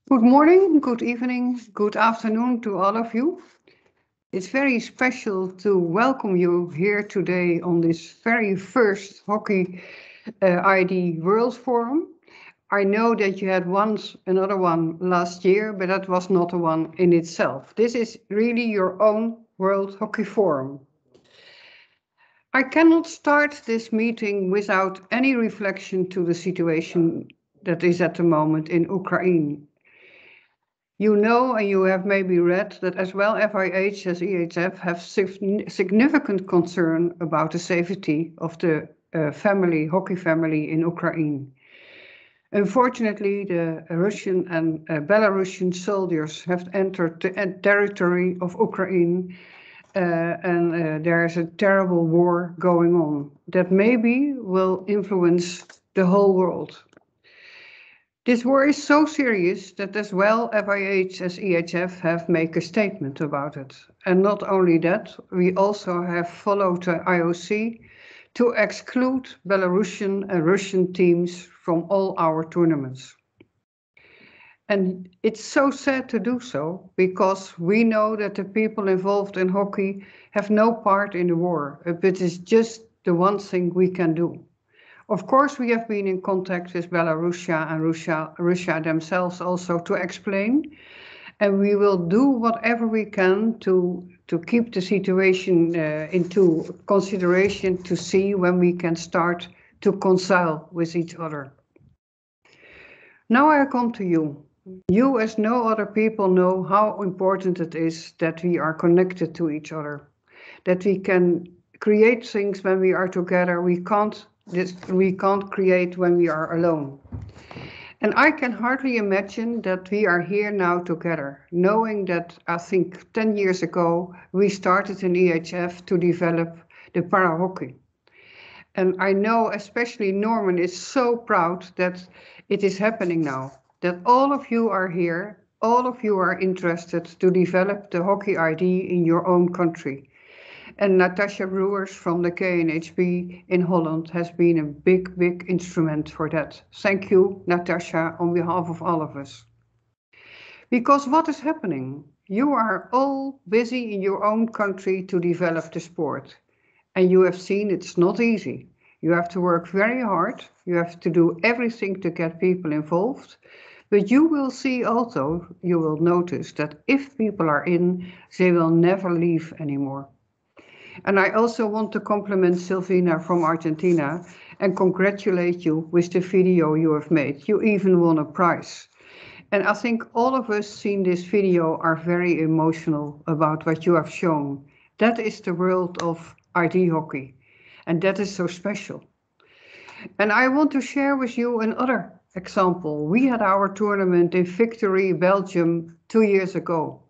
Good morning, good evening, good afternoon to all of you. It's very special to welcome you here today on this very first Hockey ID World Forum. I know that you had once another one last year, but that was not a one in itself. This is really your own World Hockey Forum. I cannot start this meeting without any reflection to the situation that is at the moment in Ukraine. You know, and you have maybe read that as well FIH as EHF have significant concern about the safety of the hockey family in Ukraine. Unfortunately, the Russian and Belarusian soldiers have entered the territory of Ukraine and there is a terrible war going on that maybe will influence the whole world. This war is so serious that as well FIH as EHF have made a statement about it. And not only that, we also have followed the IOC to exclude Belarusian and Russian teams from all our tournaments. And it's so sad to do so, because we know that the people involved in hockey have no part in the war, but it's just the one thing we can do. Of course, we have been in contact with Belarus and Russia themselves also to explain, and we will do whatever we can to keep the situation into consideration to see when we can start to reconcile with each other. Now I come to you. You, as no other people, know how important it is that we are connected to each other, that we can create things when we are together. We can't create when we are alone. And I can hardly imagine that we are here now together, knowing that I think 10 years ago we started in EHF to develop the para hockey. And I know especially Norman is so proud that it is happening now, that all of you are here, all of you are interested to develop the HockeyID in your own country. And Natasha Brewers from the KNHB in Holland has been a big instrument for that. Thank you, Natasha, on behalf of all of us. Because what is happening? You are all busy in your own country to develop the sport. And you have seen it's not easy. You have to work very hard. You have to do everything to get people involved. But you will see also, you will notice that if people are in, they will never leave anymore. And I also want to compliment Silvina from Argentina and congratulate you with the video you have made. You even won a prize. And I think all of us seen this video are very emotional about what you have shown. That is the world of ID hockey. And that is so special. And I want to share with you another example. We had our tournament in Victory, Belgium 2 years ago.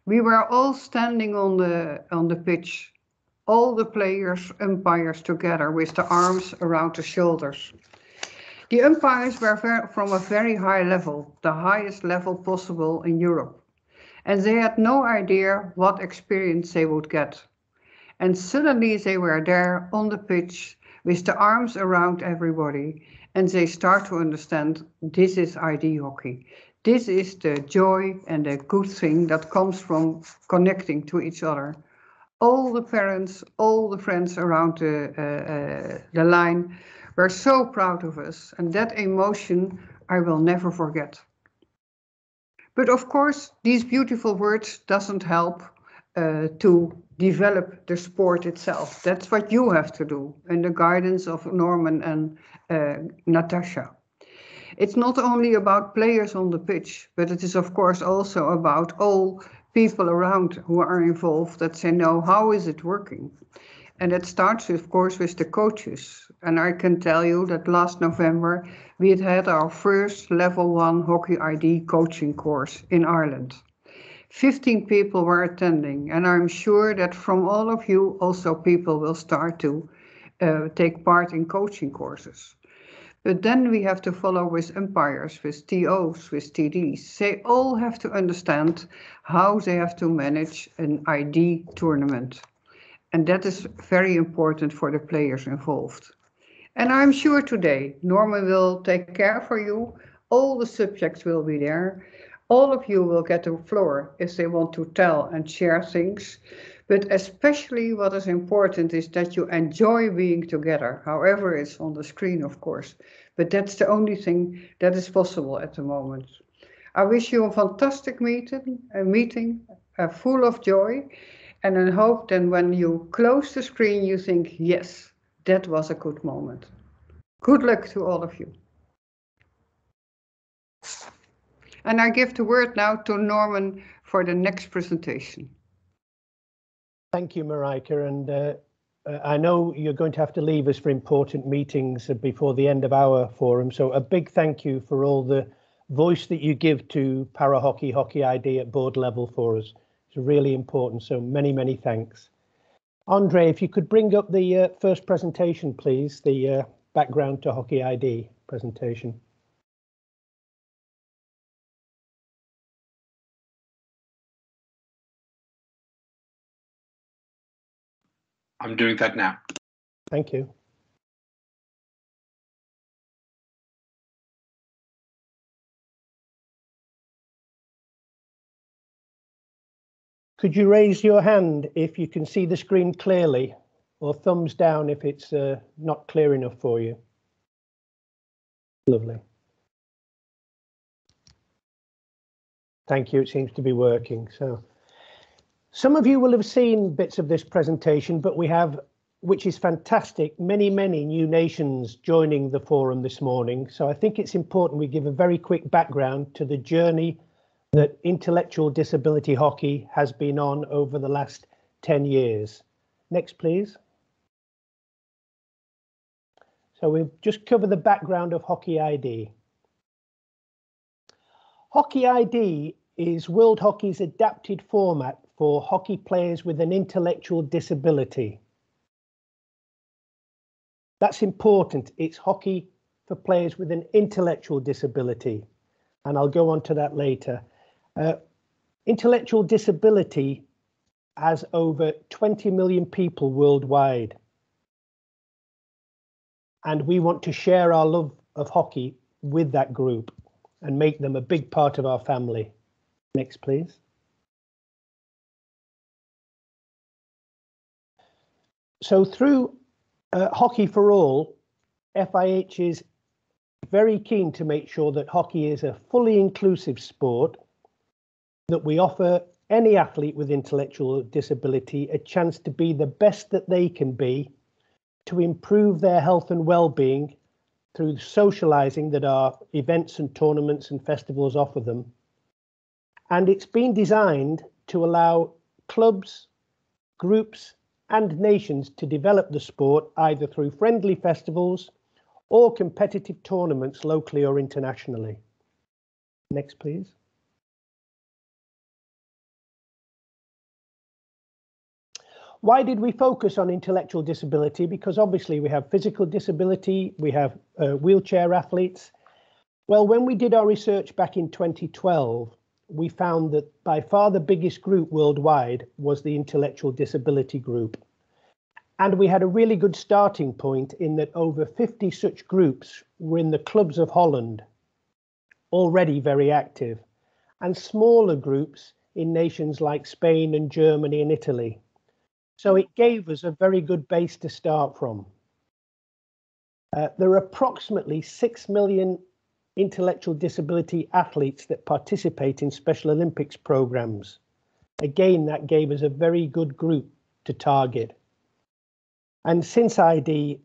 We were all standing on the pitch. All the players, umpires together with the arms around the shoulders. The umpires were from a very high level, the highest level possible in Europe. And they had no idea what experience they would get. And suddenly they were there on the pitch with the arms around everybody. And they start to understand this is ID hockey. This is the joy and the good thing that comes from connecting to each other. All the parents, all the friends around the line were so proud of us, and that emotion I will never forget. But of course, these beautiful words doesn't help to develop the sport itself. That's what you have to do, and the guidance of Norman and Natasha. It's not only about players on the pitch, but it is of course also about all people around who are involved, that they know how is it working. And it starts, of course, with the coaches. And I can tell you that last November, we had our first level 1 HockeyID coaching course in Ireland. 15 people were attending, and I'm sure that from all of you, also people will start to take part in coaching courses. But then we have to follow with umpires, with TOs, with TDs. They all have to understand how they have to manage an ID tournament. And that is very important for the players involved. And I'm sure today Norman will take care for you. All the subjects will be there. All of you will get the floor if they want to tell and share things. But especially what is important is that you enjoy being together. However, it's on the screen, of course. But that's the only thing that is possible at the moment. I wish you a fantastic meeting full of joy. And I hope that when you close the screen, you think, yes, that was a good moment. Good luck to all of you. And I give the word now to Norman for the next presentation. Thank you, Marijke. And I know you're going to have to leave us for important meetings before the end of our forum. So a big thank you for all the voice that you give to para hockey, HockeyID at board level for us. It's really important. So many, many thanks. Andre, if you could bring up the first presentation, please, the background to HockeyID presentation. I'm doing that now. Thank you. Could you raise your hand if you can see the screen clearly, or thumbs down if it's not clear enough for you? Lovely. Thank you. It seems to be working. So some of you will have seen bits of this presentation, but we have, which is fantastic, many new nations joining the forum this morning. So I think it's important we give a very quick background to the journey that intellectual disability hockey has been on over the last 10 years. Next, please. So we'll just cover the background of HockeyID. HockeyID is World Hockey's adapted format for hockey players with an intellectual disability. That's important. It's hockey for players with an intellectual disability, and I'll go on to that later. Intellectual disability has over 20 million people worldwide. And we want to share our love of hockey with that group and make them a big part of our family. Next, please. So through Hockey for All, FIH is very keen to make sure that hockey is a fully inclusive sport, that we offer any athlete with intellectual disability a chance to be the best that they can be, to improve their health and well-being through socializing that our events and tournaments and festivals offer them. And it's been designed to allow clubs, groups and nations to develop the sport either through friendly festivals or competitive tournaments locally or internationally. Next, please. Why did we focus on intellectual disability? Because obviously we have physical disability, we have wheelchair athletes. Well, when we did our research back in 2012, we found that by far the biggest group worldwide was the intellectual disability group. And we had a really good starting point in that over 50 such groups were in the clubs of Holland, already very active, and smaller groups in nations like Spain and Germany and Italy. So it gave us a very good base to start from. There are approximately 6 million intellectual disability athletes that participate in Special Olympics programs. Again, that gave us a very good group to target. And since ID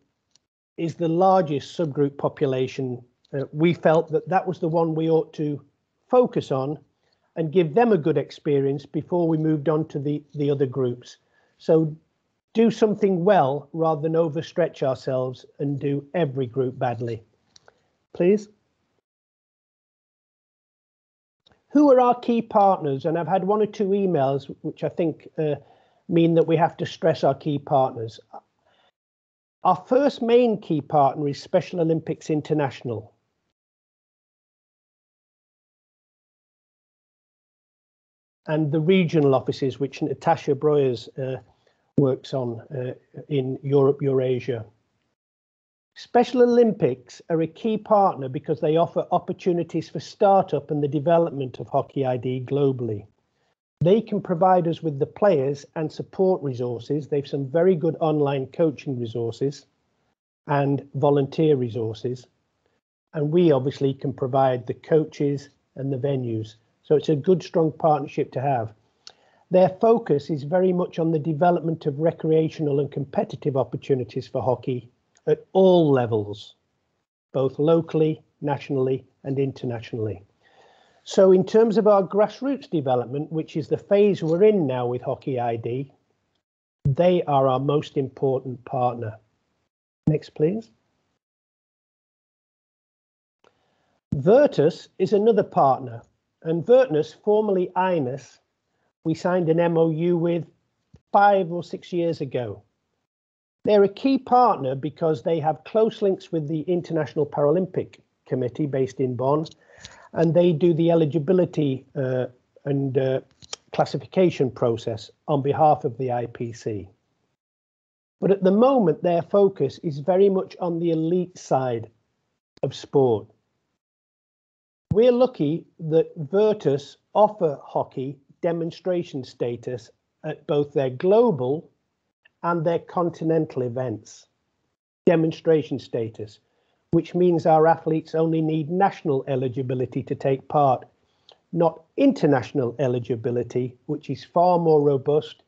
is the largest subgroup population, we felt that that was the one we ought to focus on and give them a good experience before we moved on to the other groups. So do something well rather than overstretch ourselves and do every group badly. Please. Who are our key partners? And I've had one or two emails which I think mean that we have to stress our key partners. Our first main key partner is Special Olympics International. And the regional offices, which Natasha Breuers works on in Europe, Eurasia. Special Olympics are a key partner because they offer opportunities for startup and the development of HockeyID globally. They can provide us with the players and support resources. They've some very good online coaching resources and volunteer resources. And we obviously can provide the coaches and the venues. So it's a good, strong partnership to have. Their focus is very much on the development of recreational and competitive opportunities for hockey at all levels, both locally, nationally and internationally. So in terms of our grassroots development, which is the phase we're in now with HockeyID, they are our most important partner. Next, please. Virtus is another partner, and Virtus, formerly INUS, we signed an MOU with 5 or 6 years ago. They're a key partner because they have close links with the International Paralympic Committee based in Bonn, and they do the eligibility and classification process on behalf of the IPC. But at the moment, their focus is very much on the elite side of sport. We're lucky that Virtus offer hockey demonstration status at both their global and their continental events. Demonstration status, which means our athletes only need national eligibility to take part, not international eligibility, which is far more robust,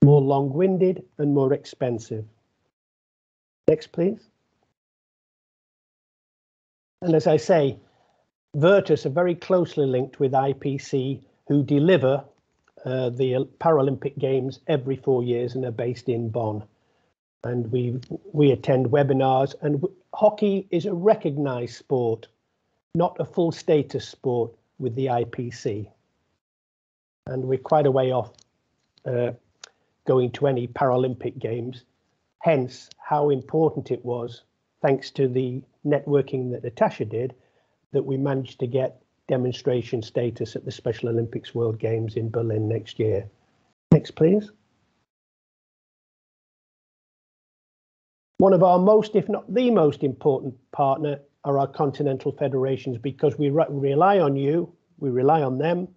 more long-winded and more expensive. Next, please. And as I say, Virtus are very closely linked with IPC, who deliver the Paralympic Games every 4 years and are based in Bonn. And we attend webinars, and hockey is a recognised sport, not a full status sport with the IPC. And we're quite a way off going to any Paralympic Games, hence how important it was, thanks to the networking that Natasha did, that we managed to get demonstration status at the Special Olympics World Games in Berlin next year. Next, please. One of our most, if not the most important partner are our continental federations, because we rely on you, we rely on them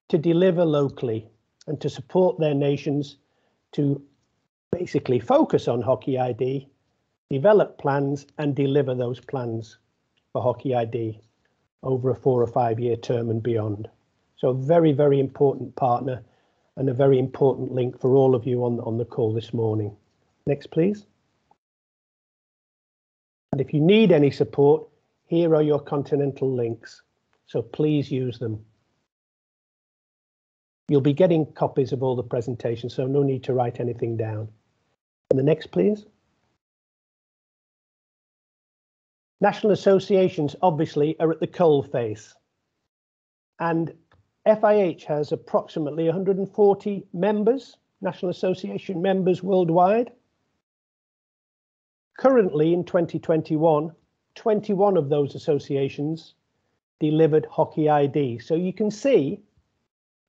to deliver locally and to support their nations to basically focus on HockeyID, develop plans and deliver those plans for HockeyID over a 4 or 5 year term and beyond. So a very, very important partner and a very important link for all of you on the call this morning. Next, please. And if you need any support, here are your continental links. So please use them. You'll be getting copies of all the presentations, so no need to write anything down. And the next, please. National associations obviously are at the coalface, and FIH has approximately 140 members, National Association members worldwide. Currently in 2021, 21 of those associations delivered HockeyID. So you can see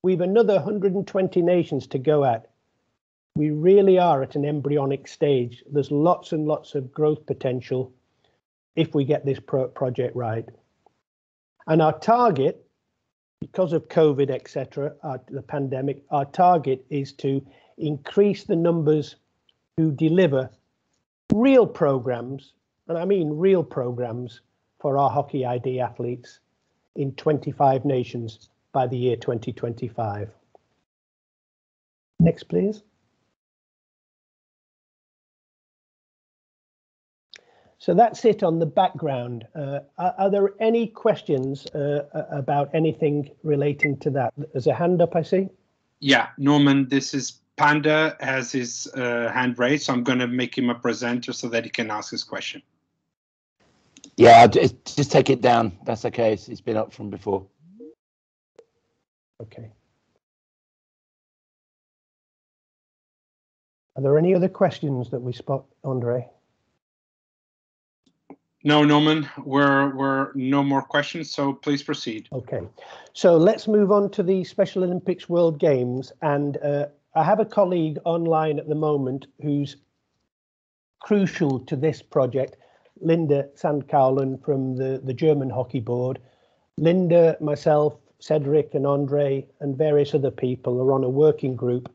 we've another 120 nations to go at. We really are at an embryonic stage. There's lots and lots of growth potential if we get this project right. And our target, because of COVID, etc., the pandemic, our target is to increase the numbers who deliver real programs, and I mean real programs, for our HockeyID athletes in 25 nations by the year 2025. Next, please. So that's it on the background. Are there any questions about anything relating to that? There's a hand up, I see. Yeah, Norman, this is Panda has his hand raised, so I'm going to make him a presenter so that he can ask his question. Yeah, just take it down. That's okay. It's been up from before. Okay. Are there any other questions that we spot, Andre? No, Norman, we're no more questions, so please proceed. Okay, so let's move on to the Special Olympics World Games, and I have a colleague online at the moment who's crucial to this project. Linda Sandkaulen from the German Hockey Board. Linda, myself, Cedric and Andre and various other people are on a working group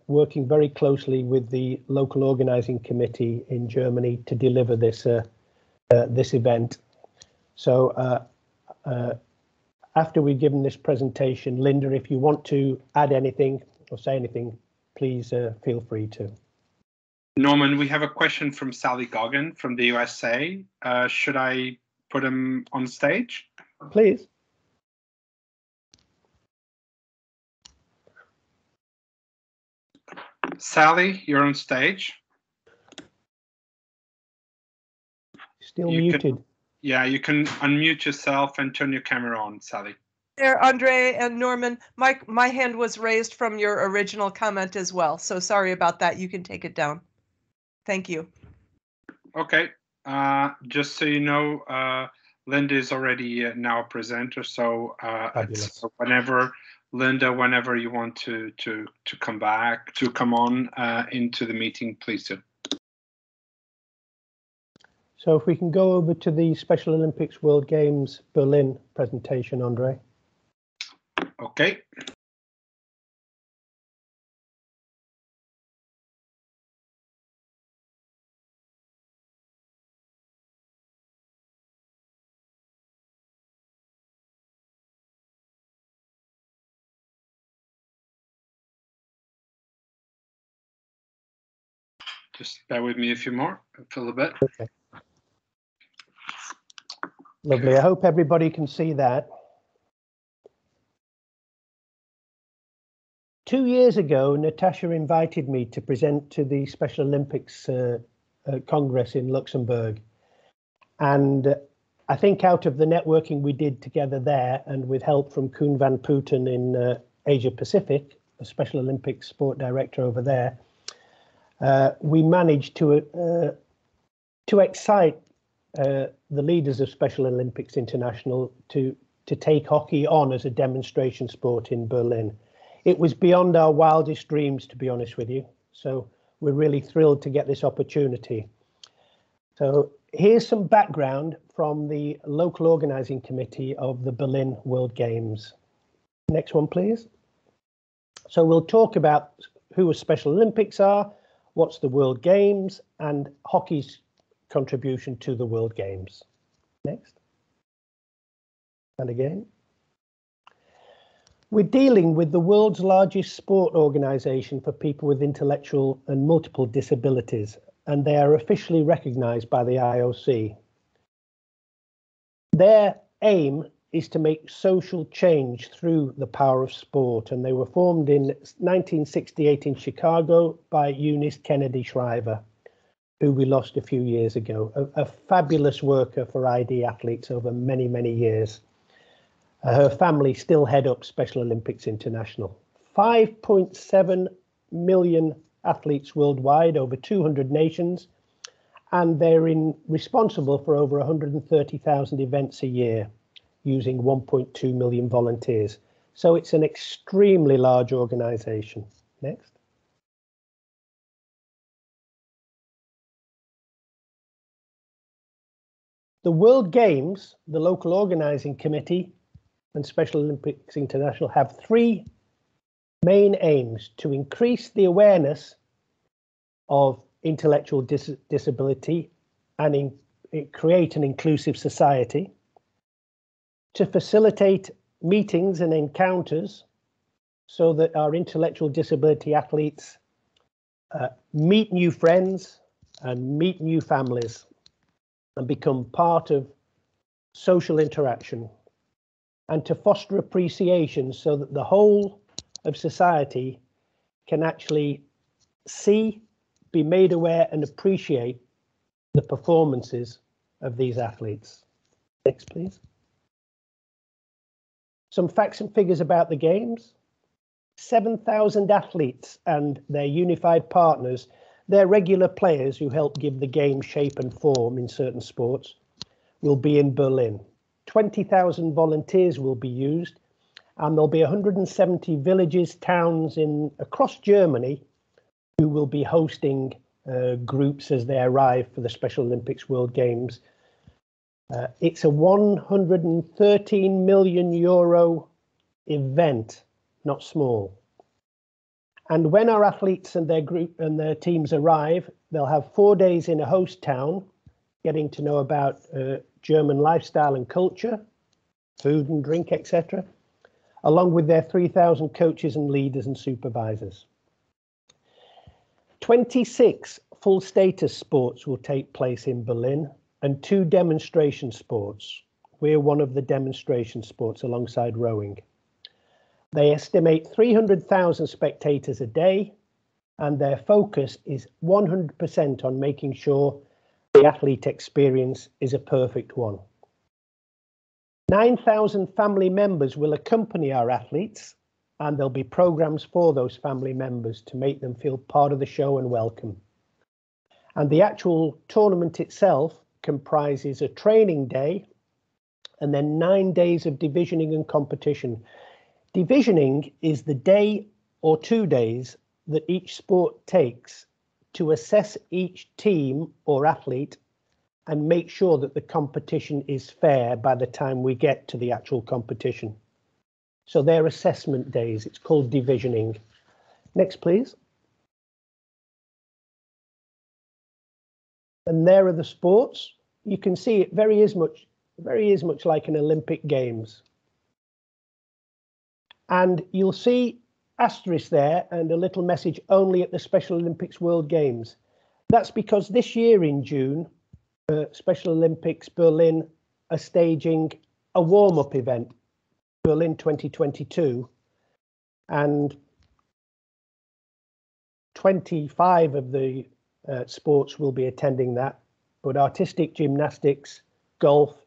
working very closely with the local organising committee in Germany to deliver this this event. So after we've given this presentation, Linda, if you want to add anything or say anything, please feel free to. Norman, we have a question from Sally Goggin from the USA. Should I put him on stage? Please. Sally, you're on stage. Still muted. Yeah, you can unmute yourself and turn your camera on, Sally. There, Andre and Norman, my hand was raised from your original comment as well. So sorry about that. You can take it down. Thank you. Okay. Just so you know, Linda is already now a presenter. So whenever you want to come on into the meeting, please do. So if we can go over to the Special Olympics World Games Berlin presentation, Andre. Okay. Just bear with me a few more, a little bit. Okay. Lovely. I hope everybody can see that. 2 years ago, Natasha invited me to present to the Special Olympics Congress in Luxembourg. And I think out of the networking we did together there and with help from Koen van Putten in Asia Pacific, the Special Olympics sport director over there, we managed to excite the leaders of Special Olympics International to take hockey on as a demonstration sport in Berlin. It was beyond our wildest dreams, to be honest with you. So we're really thrilled to get this opportunity. So here's some background from the local organizing committee of the Berlin World Games. Next one, please. So we'll talk about who a Special Olympics are, what's the World Games, and hockey's contribution to the World Games. Next. And again. We're dealing with the world's largest sport organisation for people with intellectual and multiple disabilities, and they are officially recognised by the IOC. Their aim is to make social change through the power of sport, and they were formed in 1968 in Chicago by Eunice Kennedy Shriver, who we lost a few years ago, a fabulous worker for ID athletes over many, many years. Her family still head up Special Olympics International. 5.7 million athletes worldwide, over 200 nations, and they're responsible for over 130,000 events a year, using 1.2 million volunteers. So it's an extremely large organisation. Next. The World Games, the local organising committee, and Special Olympics International have three main aims: to increase the awareness of intellectual disability and create an inclusive society, to facilitate meetings and encounters so that our intellectual disability athletes meet new friends and meet new families and become part of social interaction, and to foster appreciation so that the whole of society can actually see, be made aware and appreciate the performances of these athletes. Next, please. Some facts and figures about the Games. 7,000 athletes and their unified partners, their regular players who help give the game shape and form in certain sports, will be in Berlin. 20,000 volunteers will be used, and there'll be 170 villages, towns across Germany who will be hosting groups as they arrive for the Special Olympics World Games. It's a 113 million euro event, not small. And when our athletes and their group and their teams arrive, they'll have 4 days in a host town, getting to know about German lifestyle and culture, food and drink, etc., along with their 3,000 coaches and leaders and supervisors. 26 full status sports will take place in Berlin and 2 demonstration sports. We're one of the demonstration sports alongside rowing. They estimate 300,000 spectators a day, and their focus is 100% on making sure the athlete experience is a perfect one. 9,000 family members will accompany our athletes, and there'll be programs for those family members to make them feel part of the show and welcome. And the actual tournament itself comprises a training day and then 9 days of divisioning and competition. Divisioning is the day or 2 days that each sport takes to assess each team or athlete and make sure that the competition is fair by the time we get to the actual competition. So they're assessment days. It's called divisioning. Next, please. And there are the sports. You can see it very is much like an Olympic Games. And you'll see asterisk there and a little message only at the Special Olympics World Games. That's because this year in June, Special Olympics Berlin are staging a warm-up event, Berlin 2022, and 25 of the sports will be attending that, but artistic gymnastics, golf,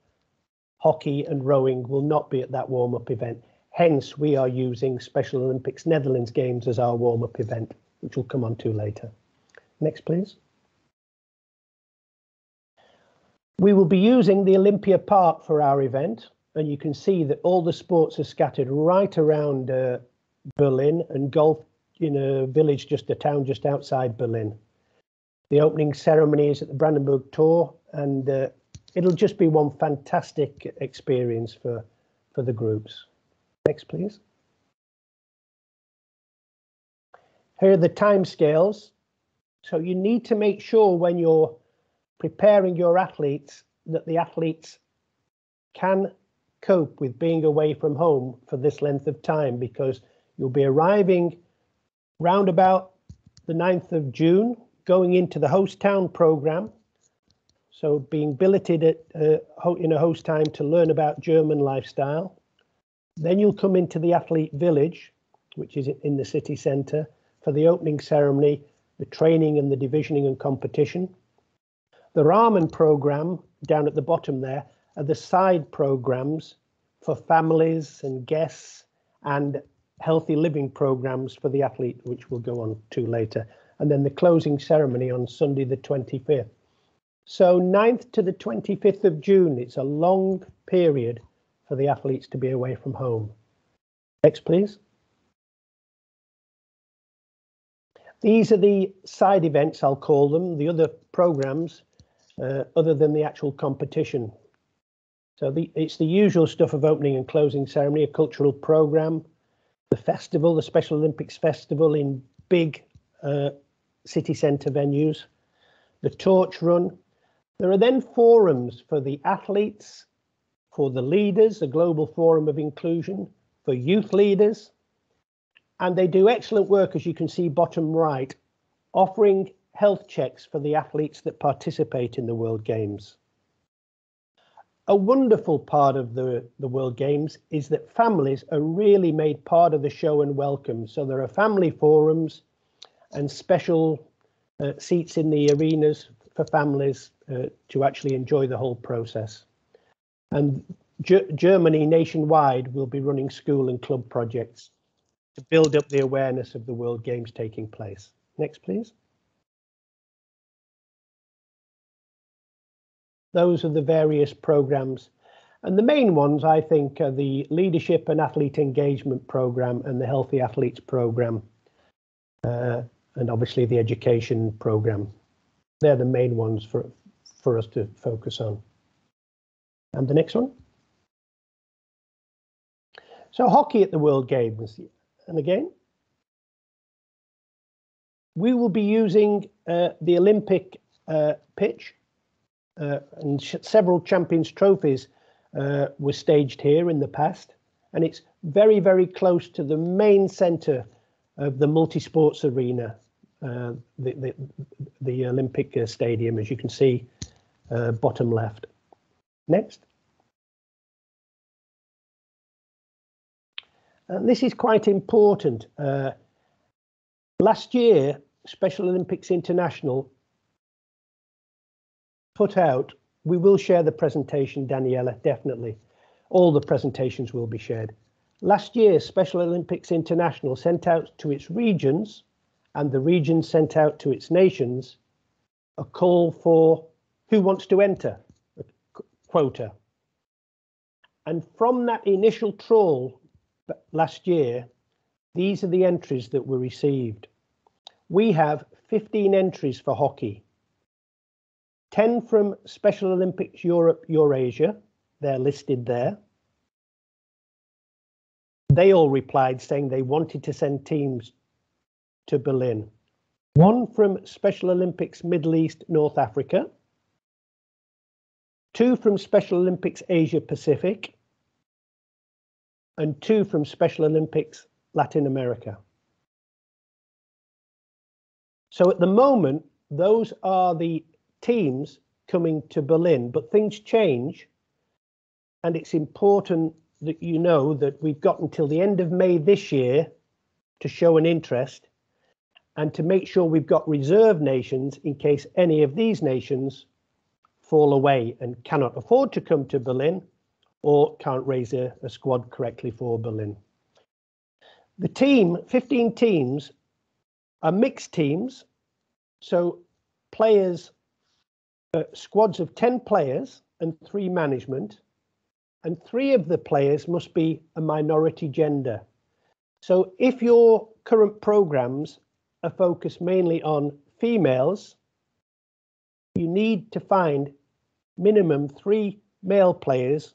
hockey and rowing will not be at that warm-up event. Hence, we are using Special Olympics Netherlands Games as our warm-up event, which we'll come on to later. Next, please. We will be using the Olympia Park for our event, and you can see that all the sports are scattered right around Berlin, and golf in a village, just a town just outside Berlin. The opening ceremony is at the Brandenburg Tor, and it'll just be one fantastic experience for the groups. Next, please. Here are the timescales. So you need to make sure when you're preparing your athletes that the athletes can cope with being away from home for this length of time, because you'll be arriving round about the 9th of June, going into the host town program. So being billeted at, in a host time to learn about German lifestyle. Then you'll come into the athlete village, which is in the city centre, for the opening ceremony, the training and the divisioning and competition. The Rahmen program down at the bottom there are the side programs for families and guests and healthy living programs for the athlete, which we'll go on to later. And then the closing ceremony on Sunday the 25th. So 9th to the 25th of June, it's a long period for the athletes to be away from home. Next, please. These are the side events, I'll call them, the other programs, other than the actual competition. So it's the usual stuff of opening and closing ceremony, a cultural program, the festival, the Special Olympics Festival in big city centre venues, the torch run. There are then forums for the athletes, for the leaders, a global forum of inclusion, for youth leaders, and they do excellent work, as you can see bottom right, offering health checks for the athletes that participate in the World Games. A wonderful part of the World Games is that families are really made part of the show and welcome. So there are family forums and special seats in the arenas for families to actually enjoy the whole process. And Germany nationwide will be running school and club projects to build up the awareness of the World Games taking place. Next, please. Those are the various programs. And the main ones, I think, are the Leadership and Athlete Engagement Program and the Healthy Athletes Program, and obviously the Education Program. They're the main ones for us to focus on. And the next one. So hockey at the World Games. And again, we will be using the Olympic pitch, and several Champions Trophies were staged here in the past. And it's very, very close to the main centre of the multi-sports arena, the Olympic Stadium, as you can see, bottom left. Next. And this is quite important. Last year, Special Olympics International put out, we will share the presentation, Daniela, definitely. All the presentations will be shared. Last year, Special Olympics International sent out to its regions, and the regions sent out to its nations, a call for who wants to enter, a quota. And from that initial trawl last year, these are the entries that were received. We have 15 entries for hockey. 10 from Special Olympics Europe, Eurasia. They're listed there. They all replied saying they wanted to send teams to Berlin. 1 from Special Olympics Middle East, North Africa. 2 from Special Olympics Asia Pacific. And 2 from Special Olympics Latin America. So at the moment, those are the teams coming to Berlin, but things change. And it's important that you know that we've got until the end of May this year to show an interest and to make sure we've got reserve nations in case any of these nations fall away and cannot afford to come to Berlin or can't raise a squad correctly for Berlin. The team, 15 teams, are mixed teams. So players, squads of 10 players and 3 management, and 3 of the players must be a minority gender. So if your current programs are focused mainly on females, you need to find minimum 3 male players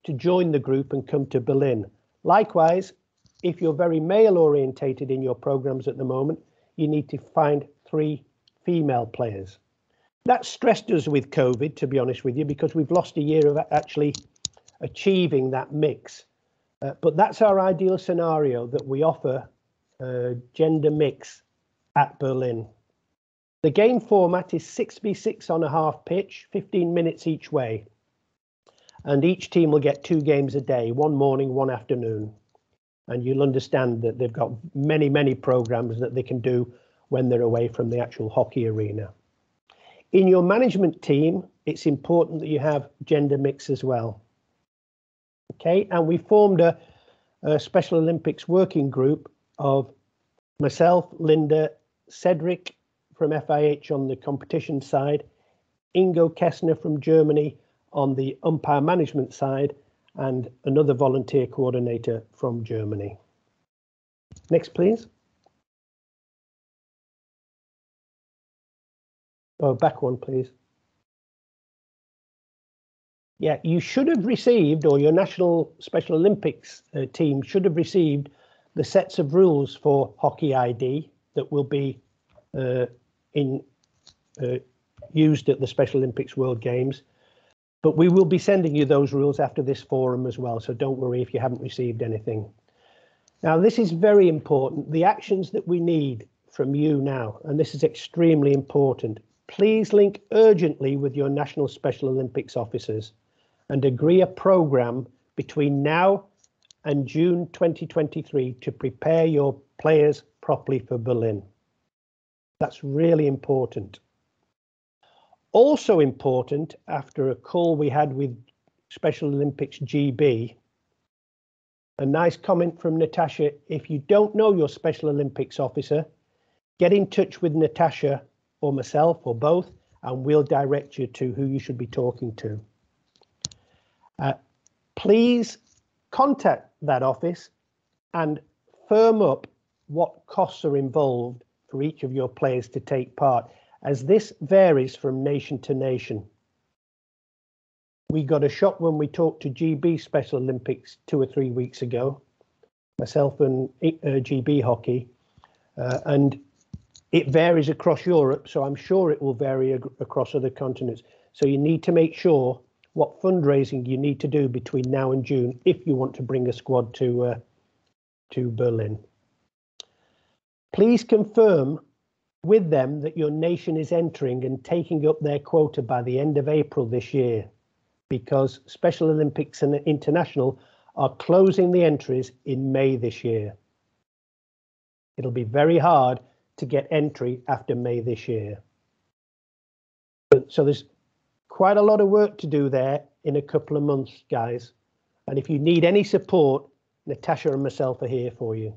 to join the group and come to Berlin. Likewise, if you're very male orientated in your programs at the moment, you need to find 3 female players. That stressed us with COVID, to be honest with you, because we've lost a year of actually achieving that mix. But that's our ideal scenario, that we offer gender mix at Berlin. The game format is 6v6 on a half pitch, 15 minutes each way. And each team will get 2 games a day, 1 morning, 1 afternoon. And you'll understand that they've got many, many programs that they can do when they're away from the actual hockey arena. In your management team, it's important that you have gender mix as well. Okay, and we formed a Special Olympics working group of myself, Linda, Cedric from FIH on the competition side, Ingo Kessner from Germany on the umpire management side, and another volunteer coordinator from Germany. Next, please. Oh, back one, please. Yeah, you should have received, or your National Special Olympics team should have received the sets of rules for HockeyID that will be used at the Special Olympics World Games. But we will be sending you those rules after this forum as well, so don't worry if you haven't received anything. Now, this is very important. The actions that we need from you now, and this is extremely important. Please link urgently with your National Special Olympics officers and agree a programme between now and June 2023 to prepare your players properly for Berlin. That's really important. Also important, after a call we had with Special Olympics GB, a nice comment from Natasha. If you don't know your Special Olympics officer, get in touch with Natasha or myself or both, and we'll direct you to who you should be talking to. Please contact that office and firm up what costs are involved for each of your players to take part. as this varies from nation to nation. We got a shock when we talked to GB Special Olympics 2 or 3 weeks ago, myself and GB Hockey, and it varies across Europe, so I'm sure it will vary across other continents. So you need to make sure what fundraising you need to do between now and June if you want to bring a squad to Berlin. Please confirm with them that your nation is entering and taking up their quota by the end of April this year, because Special Olympics and International are closing the entries in May this year. It'll be very hard to get entry after May this year. So there's quite a lot of work to do there in a couple of months, guys. And if you need any support, Natasha and myself are here for you.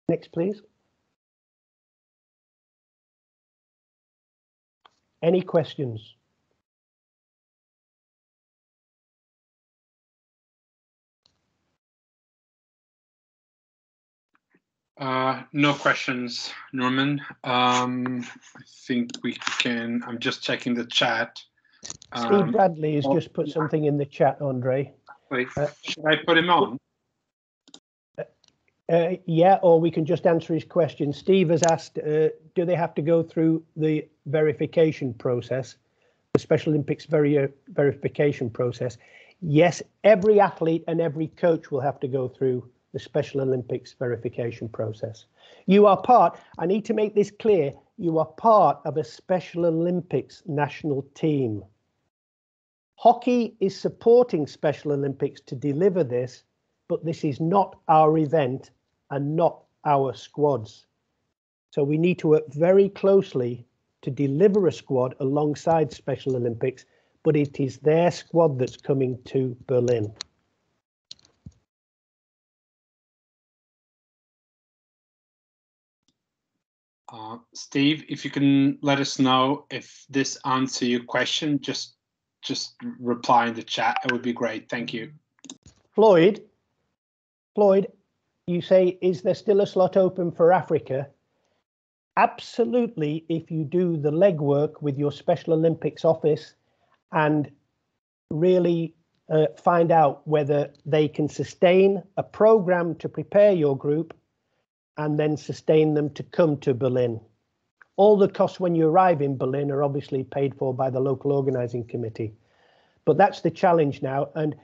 Next, please. Any questions? No questions, Norman. I think we can, I'm just checking the chat. Steve Bradley has just put something in the chat, Andre. Wait, should I put him on? Yeah, or we can just answer his question. Steve has asked, do they have to go through the verification process, the Special Olympics verification process? Yes, every athlete and every coach will have to go through the Special Olympics verification process. You are part, I need to make this clear, you are part of a Special Olympics national team. Hockey is supporting Special Olympics to deliver this, but this is not our event and not our squads. So we need to work very closely to deliver a squad alongside Special Olympics, but it is their squad that's coming to Berlin. Steve, if you can let us know if this answers your question, just reply in the chat. It would be great. Thank you. Floyd, you say, is there still a slot open for Africa? Absolutely, if you do the legwork with your Special Olympics office and really find out whether they can sustain a program to prepare your group and then sustain them to come to Berlin. All the costs when you arrive in Berlin are obviously paid for by the local organising committee. But that's the challenge now. And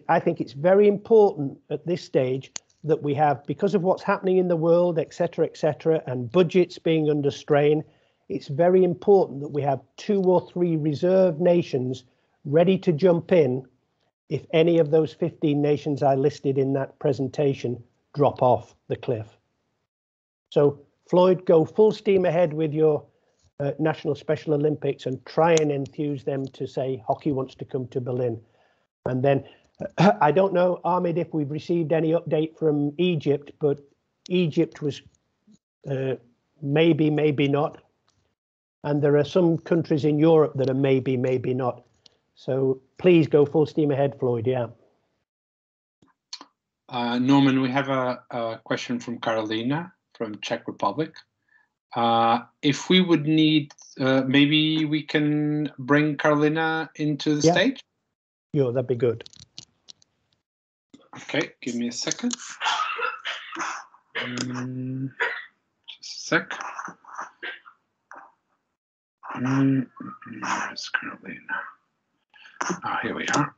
I think it's very important at this stage that we have, because of what's happening in the world, et cetera, and budgets being under strain, it's very important that we have 2 or 3 reserve nations ready to jump in if any of those 15 nations I listed in that presentation drop off the cliff. So Floyd, go full steam ahead with your National Special Olympics and try and enthuse them to say hockey wants to come to Berlin. And then I don't know, Ahmed, if we've received any update from Egypt, but Egypt was maybe, maybe not. And there are some countries in Europe that are maybe, maybe not. So please go full steam ahead, Floyd, yeah. Norman, we have a question from Carolina from Czech Republic. If we would need, maybe we can bring Carolina into the stage? Yeah, that'd be good. Okay, give me a second. Just a sec. Where's Carolina? Oh, here we are.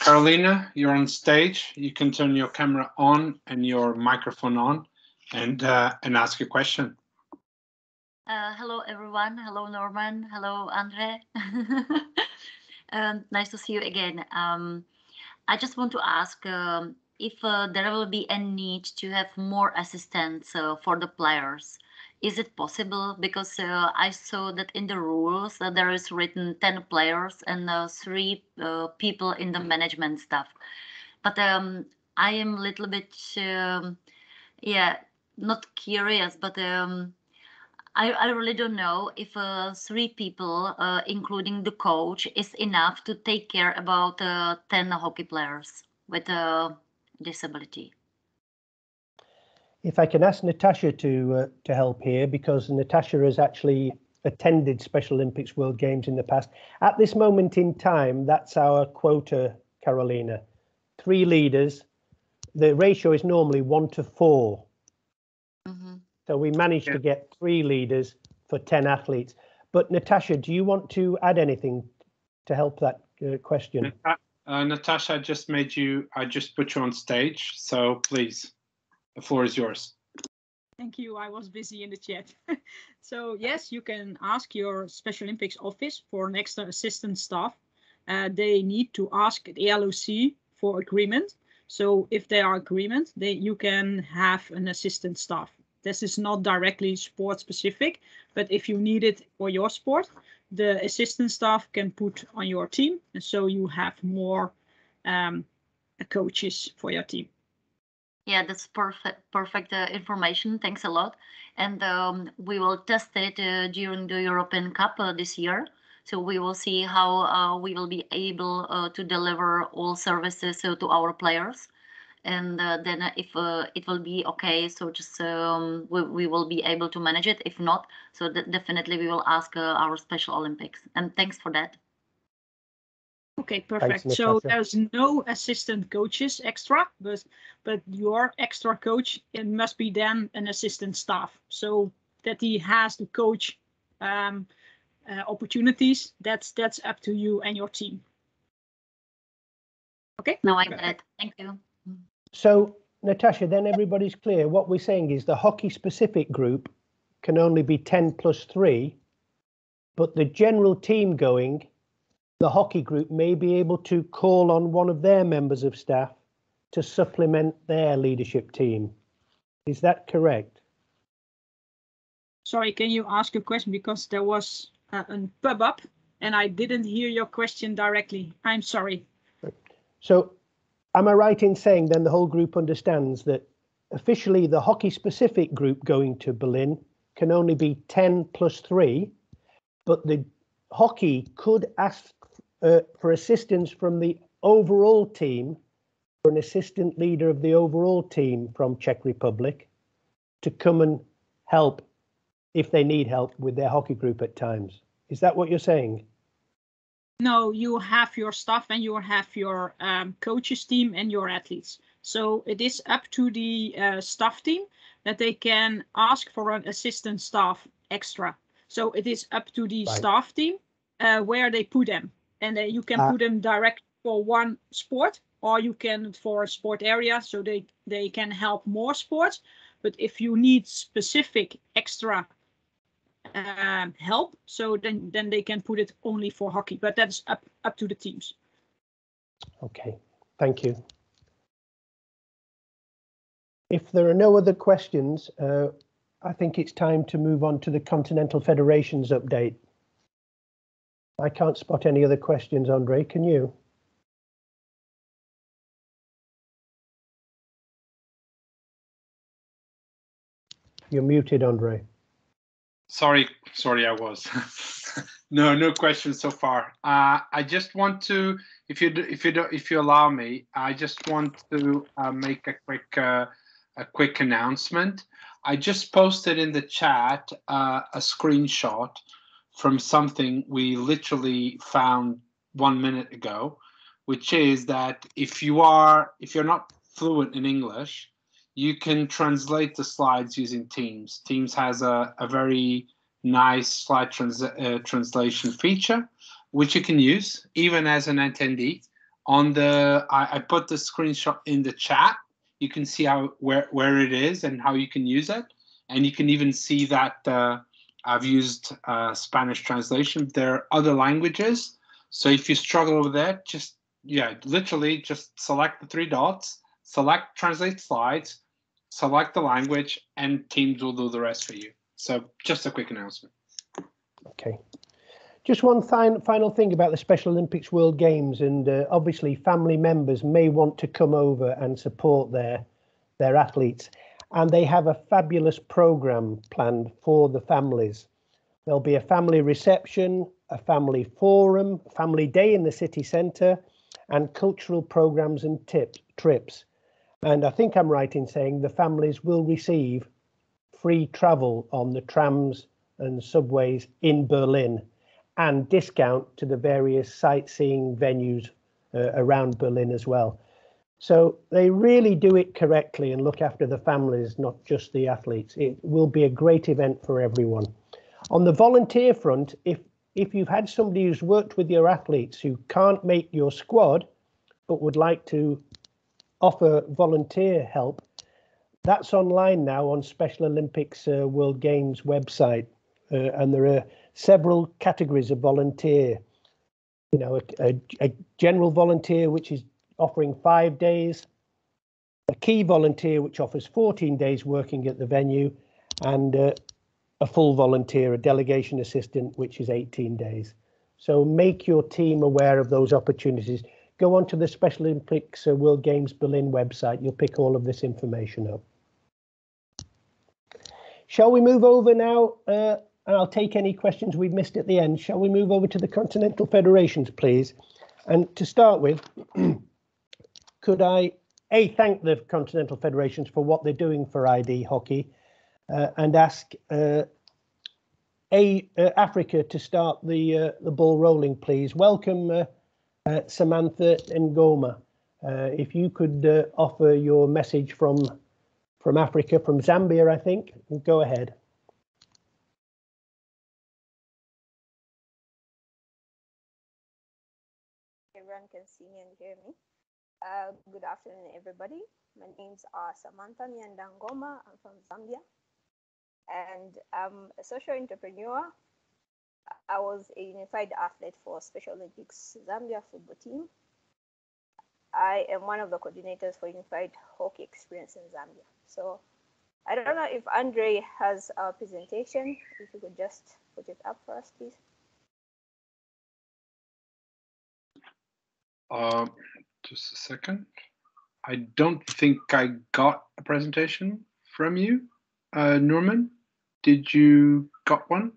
Carolina, you're on stage. You can turn your camera on and your microphone on and ask your question. Hello, everyone. Hello, Norman. Hello, Andre. Nice to see you again. I just want to ask if there will be a need to have more assistance for the players. Is it possible? Because I saw that in the rules there is written 10 players and 3 people in the management staff. But I am a little bit, not curious, but I really don't know if 3 people, including the coach, is enough to take care about 10 hockey players with a disability. If I can ask Natasha to help here, because Natasha has actually attended Special Olympics World Games in the past. At this moment in time, that's our quota, Carolina. 3 leaders. The ratio is normally 1 to 4. Mm-hmm. So we managed to get 3 leaders for 10 athletes. But Natasha, do you want to add anything to help that question? Natasha, I just put you on stage, so please, the floor is yours. Thank you. I was busy in the chat. So yes, you can ask your Special Olympics office for an extra assistant staff. They need to ask the LOC for agreement. So if they are agreement, you can have an assistant staff. This is not directly sport specific, but if you need it for your sport, the assistant staff can put on your team, and so you have more coaches for your team. Yeah, that's perfect information. Thanks a lot. And we will test it during the European Cup this year. So we will see how we will be able to deliver all services to our players. And then if it will be okay, so just we will be able to manage it. If not, so definitely we will ask our Special Olympics. And thanks for that. Okay, perfect. Thanks, so Natasha. there's no assistant coaches extra, but your extra coach, it must be then an assistant staff, so that he has the coach opportunities. That's up to you and your team. Okay. Now I get it. Thank you. So Natasha, then everybody's clear. What we're saying is the hockey specific group can only be 10 plus 3, but the general team going, the hockey group may be able to call on one of their members of staff to supplement their leadership team. Is that correct? Sorry, can you ask a question, because there was a pub up and I didn't hear your question directly. I'm sorry. So am I right in saying then the whole group understands that officially the hockey specific group going to Berlin can only be 10 plus 3, but the hockey could ask for assistance from the overall team, for an assistant leader of the overall team from Czech Republic to come and help if they need help with their hockey group at times. Is that what you're saying? No, you have your staff and you have your coaches team and your athletes. So it is up to the staff team that they can ask for an assistant staff extra. So it is up to the staff team where they put them. And you can put them direct for one sport, or you can for a sport area, so they can help more sports. But if you need specific extra help, so then they can put it only for hockey, but that's up to the teams. Okay, thank you. If there are no other questions, I think it's time to move on to the Continental Federation's update. I can't spot any other questions, Andre, can you? You're muted, Andre. Sorry, I was. No questions so far. I just want to, if you allow me, I just want to make a quick announcement. I just posted in the chat a screenshot from something we literally found 1 minute ago, which is that if you're not fluent in English, you can translate the slides using Teams. Teams has a very nice slide translation feature, which you can use even as an attendee. I put the screenshot in the chat. You can see where it is and how you can use it, and you can even see that I've used Spanish translation. There are other languages, so if you struggle with that, literally just select the 3 dots, select translate slides, select the language, and Teams will do the rest for you. So just a quick announcement. Okay. Just one final thing about the Special Olympics World Games, and obviously family members may want to come over and support their athletes, and they have a fabulous program planned for the families. There'll be a family reception, a family forum, family day in the city centre, and cultural programs and trips. And I think I'm right in saying the families will receive free travel on the trams and subways in Berlin and discount to the various sightseeing venues around Berlin as well. So they really do it correctly and look after the families, not just the athletes. It will be a great event for everyone. On the volunteer front, if you've had somebody who's worked with your athletes who can't make your squad, but would like to offer volunteer help, that's online now on Special Olympics World Games website. And there are several categories of volunteer. You know, a general volunteer, which is offering 5 days, a key volunteer, which offers 14 days working at the venue, and a full volunteer, a delegation assistant, which is 18 days. So make your team aware of those opportunities. Go onto the Special Olympics World Games Berlin website. You'll pick all of this information up. Shall we move over now? And I'll take any questions we've missed at the end. Shall we move over to the continental federations, please? And to start with, could I thank the continental federations for what they're doing for ID hockey, and ask Africa to start the ball rolling, please. Welcome, Samantha Ngoma. If you could offer your message from Africa, from Zambia, I think. Go ahead. Everyone can see me and hear me. Good afternoon, everybody. My name's Samantha Ngoma. I'm from Zambia, and I'm a social entrepreneur. I was a unified athlete for Special Olympics Zambia football team. I am one of the coordinators for Unified Hockey Experience in Zambia. So I don't know if Andre has a presentation. If you could just put it up for us, please. Just a second. I don't think I got a presentation from you, Norman. Did you got one?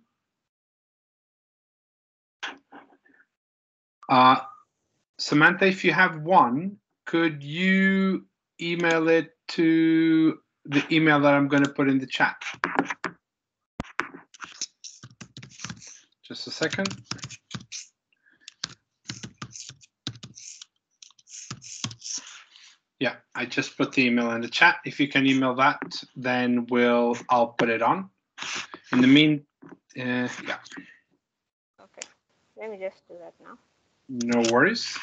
Samantha, if you have one, could you email it to the email that I'm going to put in the chat? Just a second. Yeah, I just put the email in the chat. If you can email that, then I'll put it on. In the yeah. Okay, let me just do that now. No worries.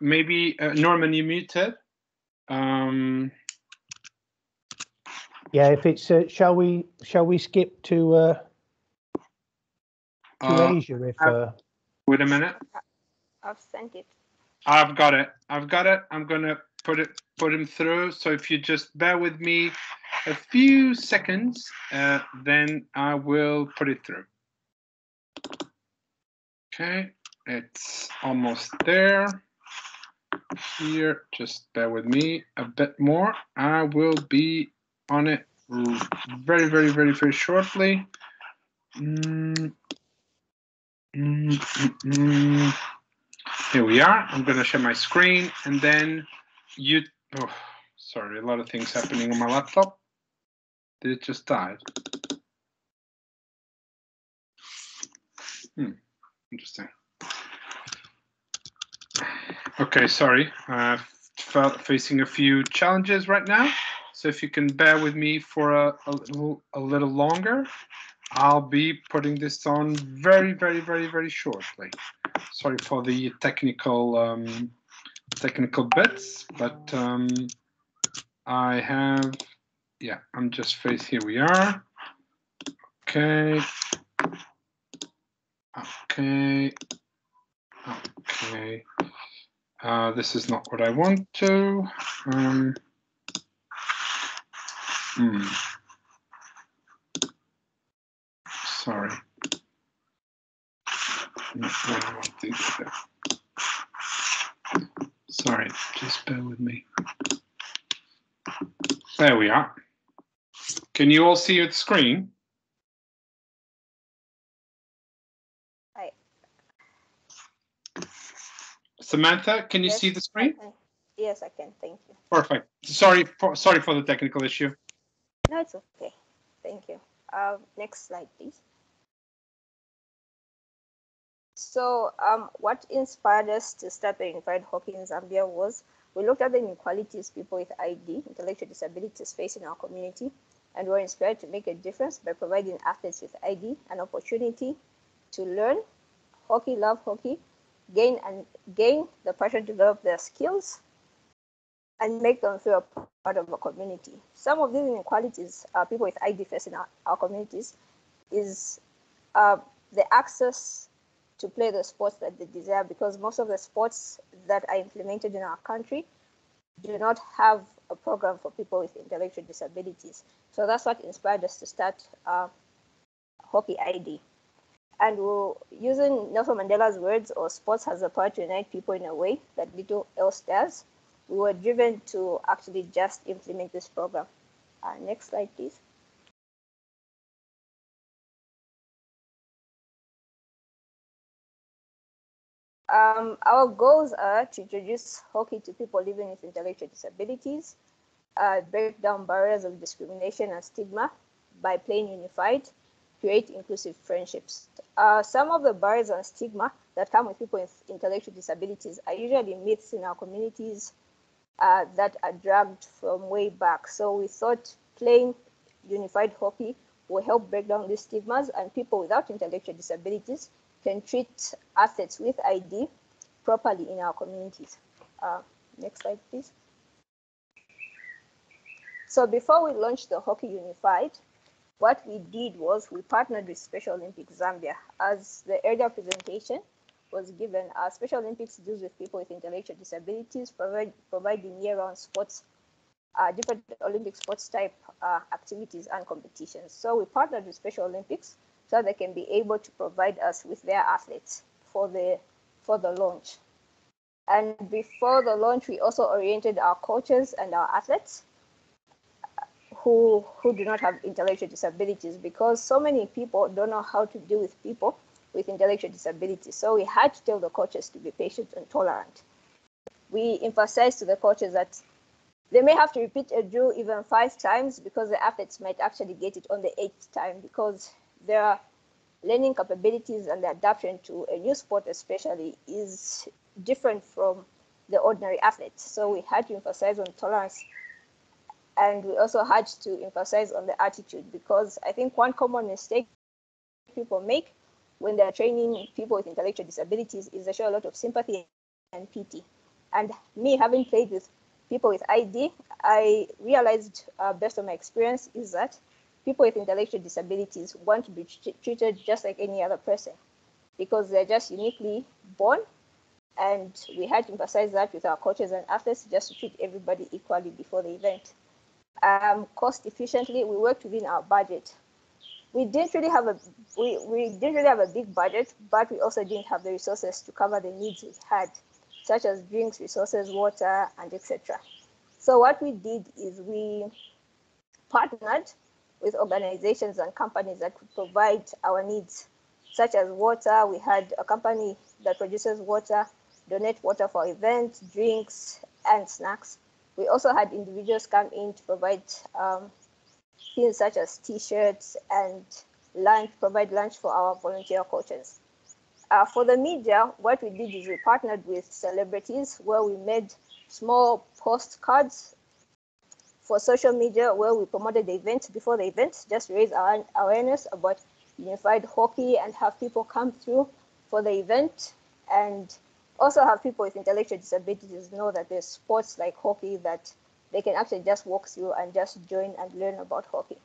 Maybe Norman, you muted. Yeah, if it's shall we skip to Asia? If wait a minute. I've sent it. I've got it. I'm gonna put him through. So if you just bear with me a few seconds, then I will put it through. Okay, it's almost there. Here, just bear with me a bit more. I will be on it very, very, very, very shortly. Here we are. I'm going to share my screen, and then sorry, a lot of things happening on my laptop. Did it just die? Interesting. Okay, sorry. Facing a few challenges right now. So if you can bear with me for a little longer, I'll be putting this on very, very, very, very shortly. Sorry for the technical bits, but I have, yeah, I'm just here we are. Okay. Okay. Okay. This is not what I want to. Sorry. Not what I want to do there. Sorry, just bear with me. There we are. Can you all see the screen? Hi. Samantha, can you Yes, see the screen? Yes, I can. Thank you. Perfect. Sorry for the technical issue. No, it's okay. Thank you. Next slide, please. So what inspired us to start the Unified Hockey in Zambia was we looked at the inequalities people with ID, intellectual disabilities, face in our community, and were inspired to make a difference by providing athletes with ID an opportunity to learn hockey, love hockey, gain the passion to develop their skills, and make them feel a part of a community. Some of these inequalities people with ID face in our communities is the access to play the sports that they desire, because most of the sports that are implemented in our country do not have a program for people with intellectual disabilities. So that's what inspired us to start HockeyID. And we're using Nelson Mandela's words, or sports has the power to unite people in a way that little else does. We were driven to actually just implement this program. Next slide, please. Our goals are to introduce hockey to people living with intellectual disabilities, break down barriers of discrimination and stigma by playing unified, create inclusive friendships. Some of the barriers and stigma that come with people with intellectual disabilities are usually myths in our communities that are dragged from way back. So we thought playing unified hockey will help break down these stigmas, and people without intellectual disabilities can treat athletes with ID properly in our communities. Next slide, please. So before we launched the Hockey Unified, what we did was we partnered with Special Olympics Zambia. As the earlier presentation was given, Special Olympics deals with people with intellectual disabilities, providing year-round sports, different Olympic sports type activities and competitions. So we partnered with Special Olympics so they can be able to provide us with their athletes for the launch. And before the launch, we also oriented our coaches and our athletes who do not have intellectual disabilities, because so many people don't know how to deal with people with intellectual disabilities. So we had to tell the coaches to be patient and tolerant. We emphasized to the coaches that they may have to repeat a drill even 5 times, because the athletes might actually get it on the 8th time, because their learning capabilities and the adaptation to a new sport especially is different from the ordinary athletes. So we had to emphasize on tolerance, and we also had to emphasize on the attitude, because I think one common mistake people make when they're training people with intellectual disabilities is they show a lot of sympathy and pity. And me, having played with people with ID, I realized, based on my experience, is that people with intellectual disabilities want to be treated just like any other person, because they're just uniquely born. And we had to emphasize that with our coaches and athletes, just to treat everybody equally before the event. Cost efficiently, we worked within our budget. We didn't really have a big budget, but we also didn't have the resources to cover the needs we had, such as drinks, resources, water, and etc. So what we did is we partnered with organizations and companies that could provide our needs, such as water. We had a company that produces water, donate water for events, drinks, and snacks. We also had individuals come in to provide things such as T-shirts and lunch, provide lunch for our volunteer coaches. For the media, what we did is we partnered with celebrities, where we made small postcards for social media, where we promoted the event before the event, just to raise our awareness about unified hockey and have people come through for the event, and also have people with intellectual disabilities know that there's sports like hockey that they can actually just walk through and just join and learn about hockey.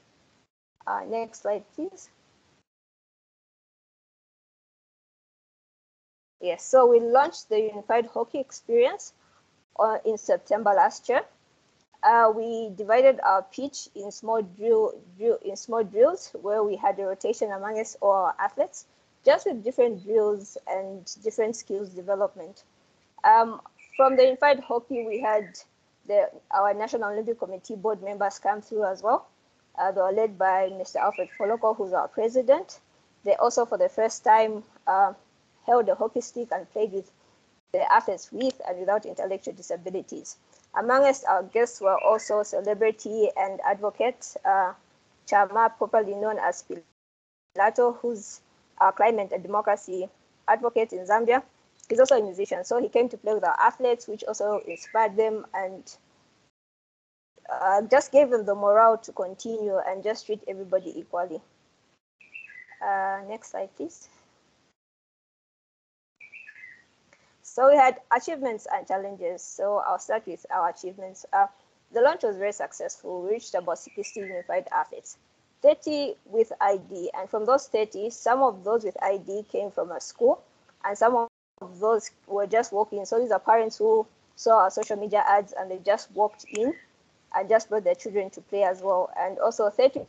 Next slide, please. Yes, so we launched the Unified Hockey Experience in September last year. We divided our pitch in small drills where we had a rotation amongst all our athletes, just with different drills and different skills development. From the Unified Hockey, we had our National Olympic Committee board members come through as well. They were led by Mr. Alfred Foloko, who's our president. They also, for the first time, held a hockey stick and played with the athletes with and without intellectual disabilities. Amongst our guests were also celebrity and advocate Chama, popularly known as Pilato, who's a climate and democracy advocate in Zambia. He's also a musician, so he came to play with our athletes, which also inspired them and just gave them the morale to continue and just treat everybody equally. Next slide, please. So we had achievements and challenges. So I'll start with our achievements. The launch was very successful. We reached about 60 unified athletes, 30 with ID. And from those 30, some of those with ID came from a school, and some of those were just walking. So these are parents who saw our social media ads and they just walked in and just brought their children to play as well. And also 30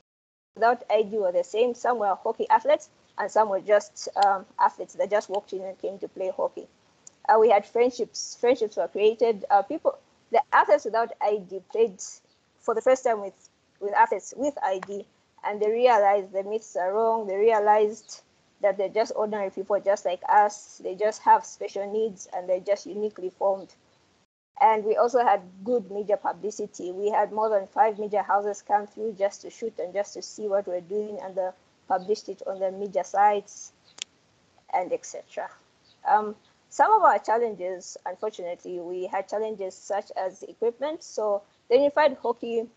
without ID were the same. Some were hockey athletes and some were just athletes that just walked in and came to play hockey. We had friendships. Friendships were created. The athletes without ID played for the first time with athletes with ID, and they realized the myths are wrong. They realized that they're just ordinary people just like us. They just have special needs and they're just uniquely formed. And we also had good media publicity. We had more than 5 media houses come through just to shoot and just to see what we're doing, and they published it on their media sites and etc. Some of our challenges, unfortunately, we had challenges such as equipment. So the Unified Hockey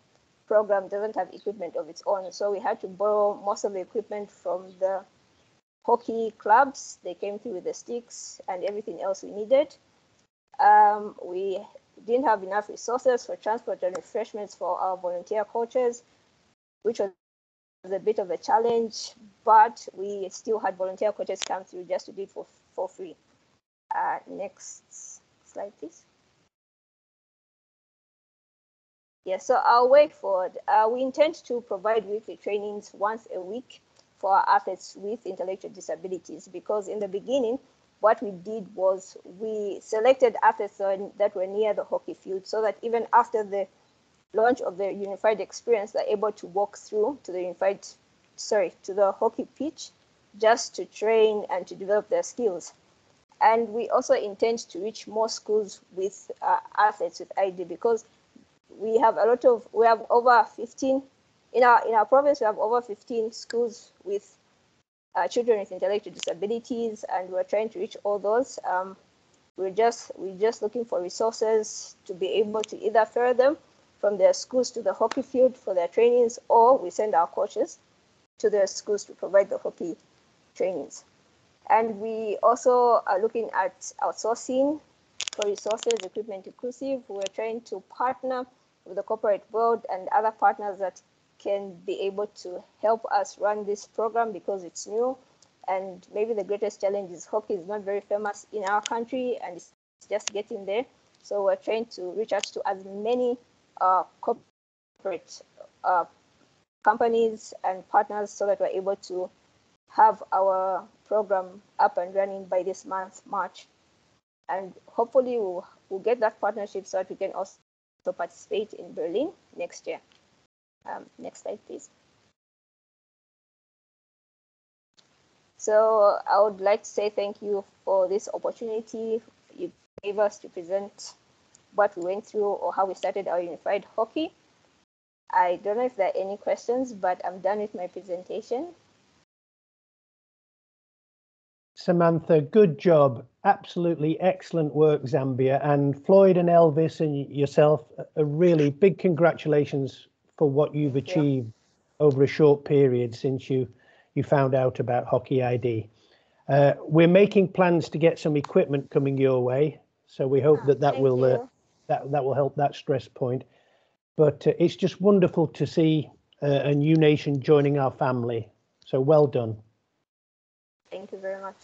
program doesn't have equipment of its own. So we had to borrow most of the equipment from the hockey clubs. They came through with the sticks and everything else we needed. We didn't have enough resources for transport and refreshments for our volunteer coaches, which was a bit of a challenge, but we still had volunteer coaches come through just to do it for free. Next slide, please. Yeah, so our way forward, we intend to provide weekly trainings once a week for our athletes with intellectual disabilities, because in the beginning, what we did was we selected athletes that were near the hockey field, so that even after the launch of the Unified Experience, they're able to walk through to the hockey pitch just to train and to develop their skills. And we also intend to reach more schools with athletes with ID, because we have over 15 in our province. We have over 15 schools with children with intellectual disabilities, and we're trying to reach all those. We're just looking for resources to be able to either ferry them from their schools to the hockey field for their trainings, or we send our coaches to their schools to provide the hockey trainings. And we also are looking at outsourcing for resources, equipment inclusive. We're trying to partner with the corporate world and other partners that can be able to help us run this program, because it's new. And maybe the greatest challenge is hockey is not very famous in our country and it's just getting there. So we're trying to reach out to as many corporate companies and partners so that we're able to have our program up and running by this month, March. And hopefully we'll get that partnership so that we can also participate in Berlin next year. Next slide, please. So I would like to say thank you for this opportunity you gave us to present what we went through or how we started our Unified Hockey. I don't know if there are any questions, but I'm done with my presentation. Samantha, good job. Absolutely excellent work, Zambia. And Floyd and Elvis and yourself, a really big congratulations for what you've achieved over a short period since you found out about HockeyID. We're making plans to get some equipment coming your way, so we hope that will help that stress point. But it's just wonderful to see a new nation joining our family. So well done. Thank you very much.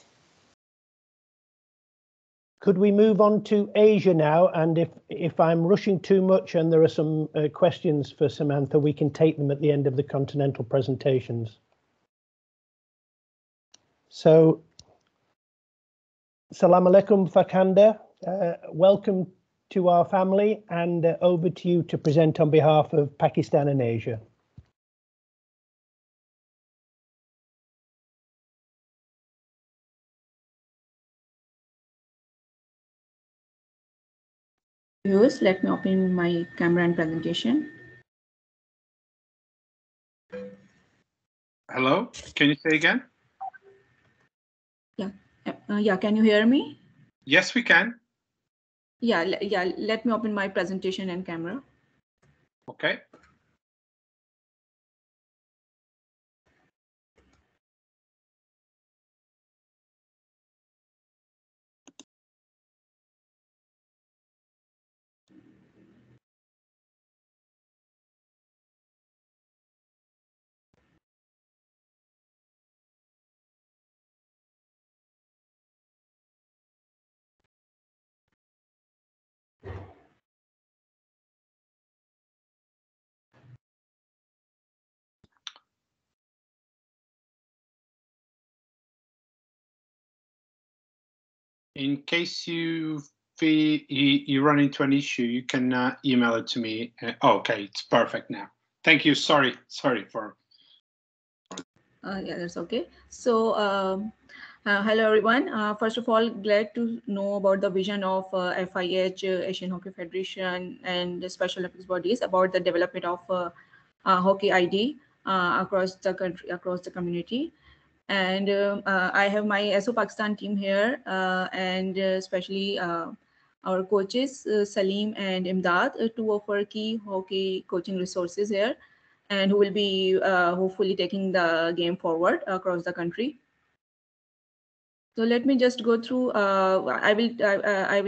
Could we move on to Asia now? And if I'm rushing too much and there are some questions for Samantha, we can take them at the end of the continental presentations. So, Salam alaikum Fakanda, welcome to our family, and over to you to present on behalf of Pakistan and Asia. Viewers, let me open my camera and presentation. Hello, can you say again? Yeah, yeah. Can you hear me? Yes, we can. Yeah, let me open my presentation and camera. Okay. In case you run into an issue, you can email it to me. Okay, it's perfect now. Thank you. Sorry for. Yeah, that's okay. So, hello everyone. First of all, glad to know about the vision of FIH, Asian Hockey Federation, and the Special Olympics bodies about the development of HockeyID across the country, across the community. And I have my SO Pakistan team here, and especially our coaches, Salim and Imdad, two of our key hockey coaching resources here, and who will be hopefully taking the game forward across the country. So let me just go through. I will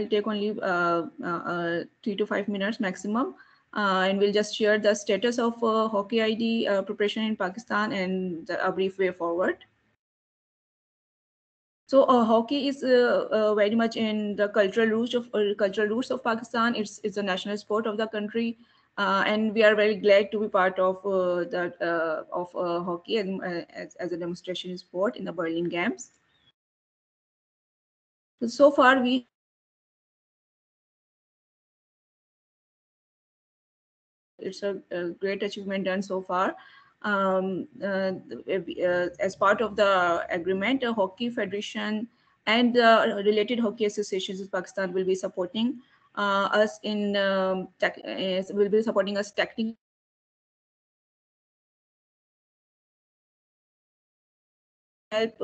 take only 3 to 5 minutes maximum, and we'll just share the status of HockeyID preparation in Pakistan and a brief way forward. So hockey is very much in the cultural roots of Pakistan. It's a national sport of the country, and we are very glad to be part of hockey as a demonstration sport in the Berlin Games. So far, it's a great achievement done so far. As part of the agreement, a hockey federation and the related hockey associations in Pakistan will be supporting us in will be supporting us technically. Help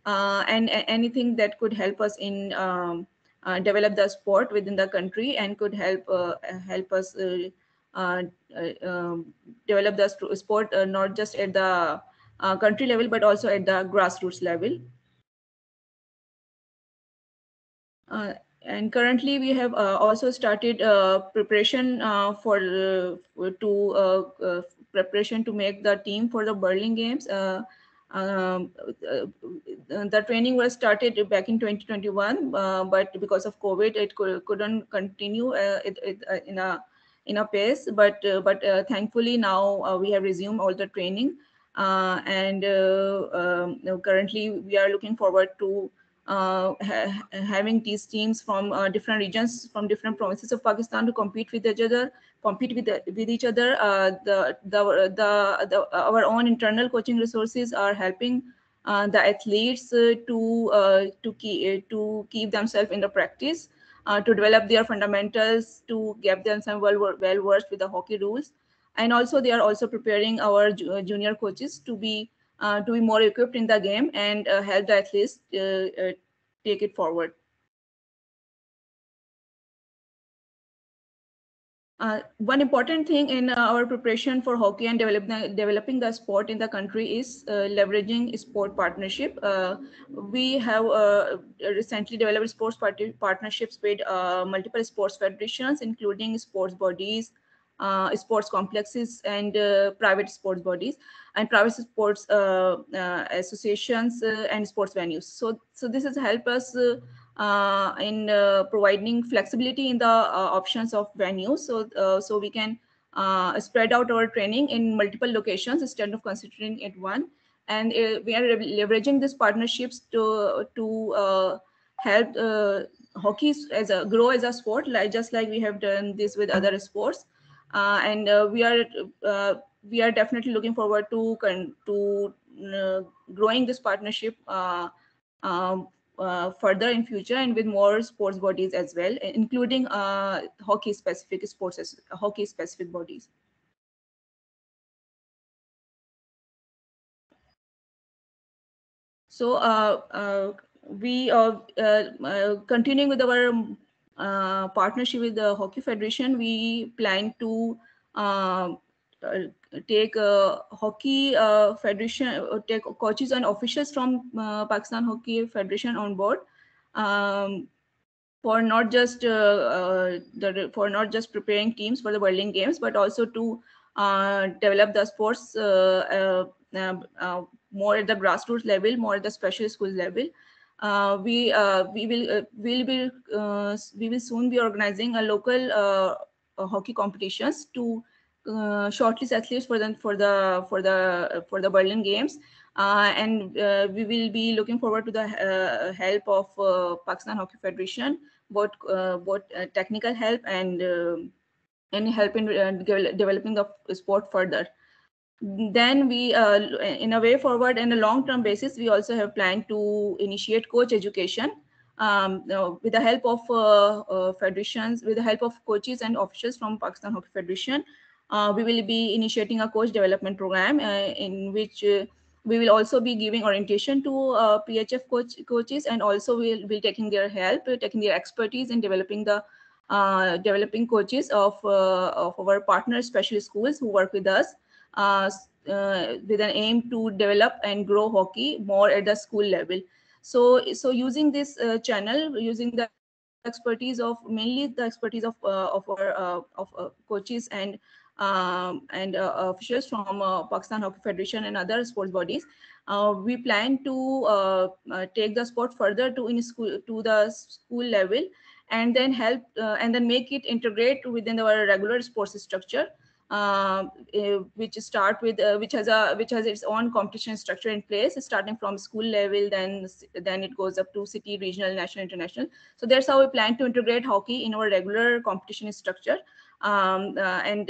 and anything that could help us in develop the sport within the country and could help us develop the sport not just at the country level but also at the grassroots level. And currently we have also started preparation preparation to make the team for the Berlin Games. The training was started back in 2021, but because of COVID, it couldn't continue in a pace. But thankfully now we have resumed all the training, and currently we are looking forward to having these teams from different regions, from different provinces of Pakistan to compete with each other. Our own internal coaching resources are helping the athletes to keep themselves in the practice, to develop their fundamentals, to get themselves well versed with the hockey rules, and also they are also preparing our junior coaches to be more equipped in the game and help the athletes take it forward. One important thing in our preparation for hockey and developing the sport in the country is leveraging sport partnership. We have recently developed sports partnerships with multiple sports federations, including sports bodies, sports complexes, and private sports bodies, and private sports associations and sports venues. So this has helped us in providing flexibility in the options of venues, so we can spread out our training in multiple locations instead of concentrating at one. And we are leveraging these partnerships to help hockey grow as a sport, just like we have done this with other sports. And we are definitely looking forward to growing this partnership further in future, and with more sports bodies as well, including hockey specific bodies. So we continuing with our partnership with the Hockey Federation, we plan to take Hockey Federation, take coaches and officials from Pakistan Hockey Federation on board, for not just preparing teams for the Berlin Games, but also to develop the sports more at the grassroots level, more at the special school level. We will soon be organizing a local hockey competitions to shortlist athletes for the Berlin Games, and we will be looking forward to the help of Pakistan Hockey Federation, both technical help and help in developing the sport further. Then we, in a way forward and a long-term basis, we also have planned to initiate coach education with the help of federations, with the help of coaches and officials from Pakistan Hockey Federation. We will be initiating a coach development program in which we will also be giving orientation to PHF coaches, and also we'll be taking their help, taking their expertise in developing the developing coaches of our partner special schools who work with us, with an aim to develop and grow hockey more at the school level. So using this channel, using the expertise of mainly the expertise of our coaches and officials from Pakistan Hockey Federation and other sports bodies, we plan to take the sport further to the school level, and then help and then make it integrate within our regular sports structure, which has its own competition structure in place, starting from school level, then it goes up to city, regional, national, international. So that's how we plan to integrate hockey in our regular competition structure, and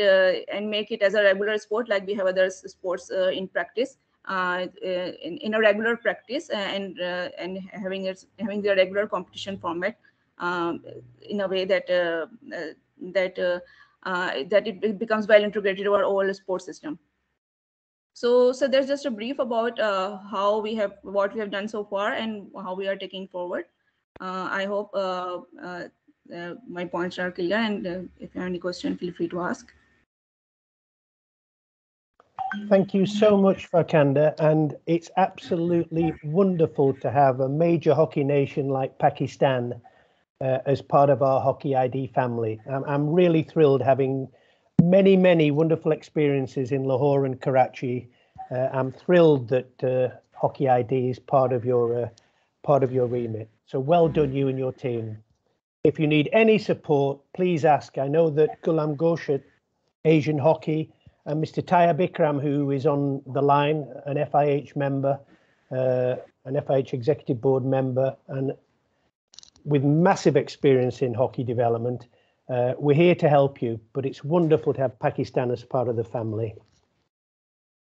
make it as a regular sport like we have other sports in practice, in a regular practice, and having the regular competition format, in a way that it becomes well integrated to our whole sports system. So there's just a brief about what we have done so far and how we are taking forward. I hope my points are clear, and if you have any question, feel free to ask. Thank you so much, Farkhanda, and it's absolutely wonderful to have a major hockey nation like Pakistan as part of our HockeyID family. I'm really thrilled, having many wonderful experiences in Lahore and Karachi. I'm thrilled that HockeyID is part of your remit. So well done, you and your team. If you need any support, please ask. I know that Ghulam Ghosh at Asian Hockey and Mr. Taya Bikram, who is on the line, an FIH member, an FIH executive board member, and with massive experience in hockey development. We're here to help you, but it's wonderful to have Pakistan as part of the family.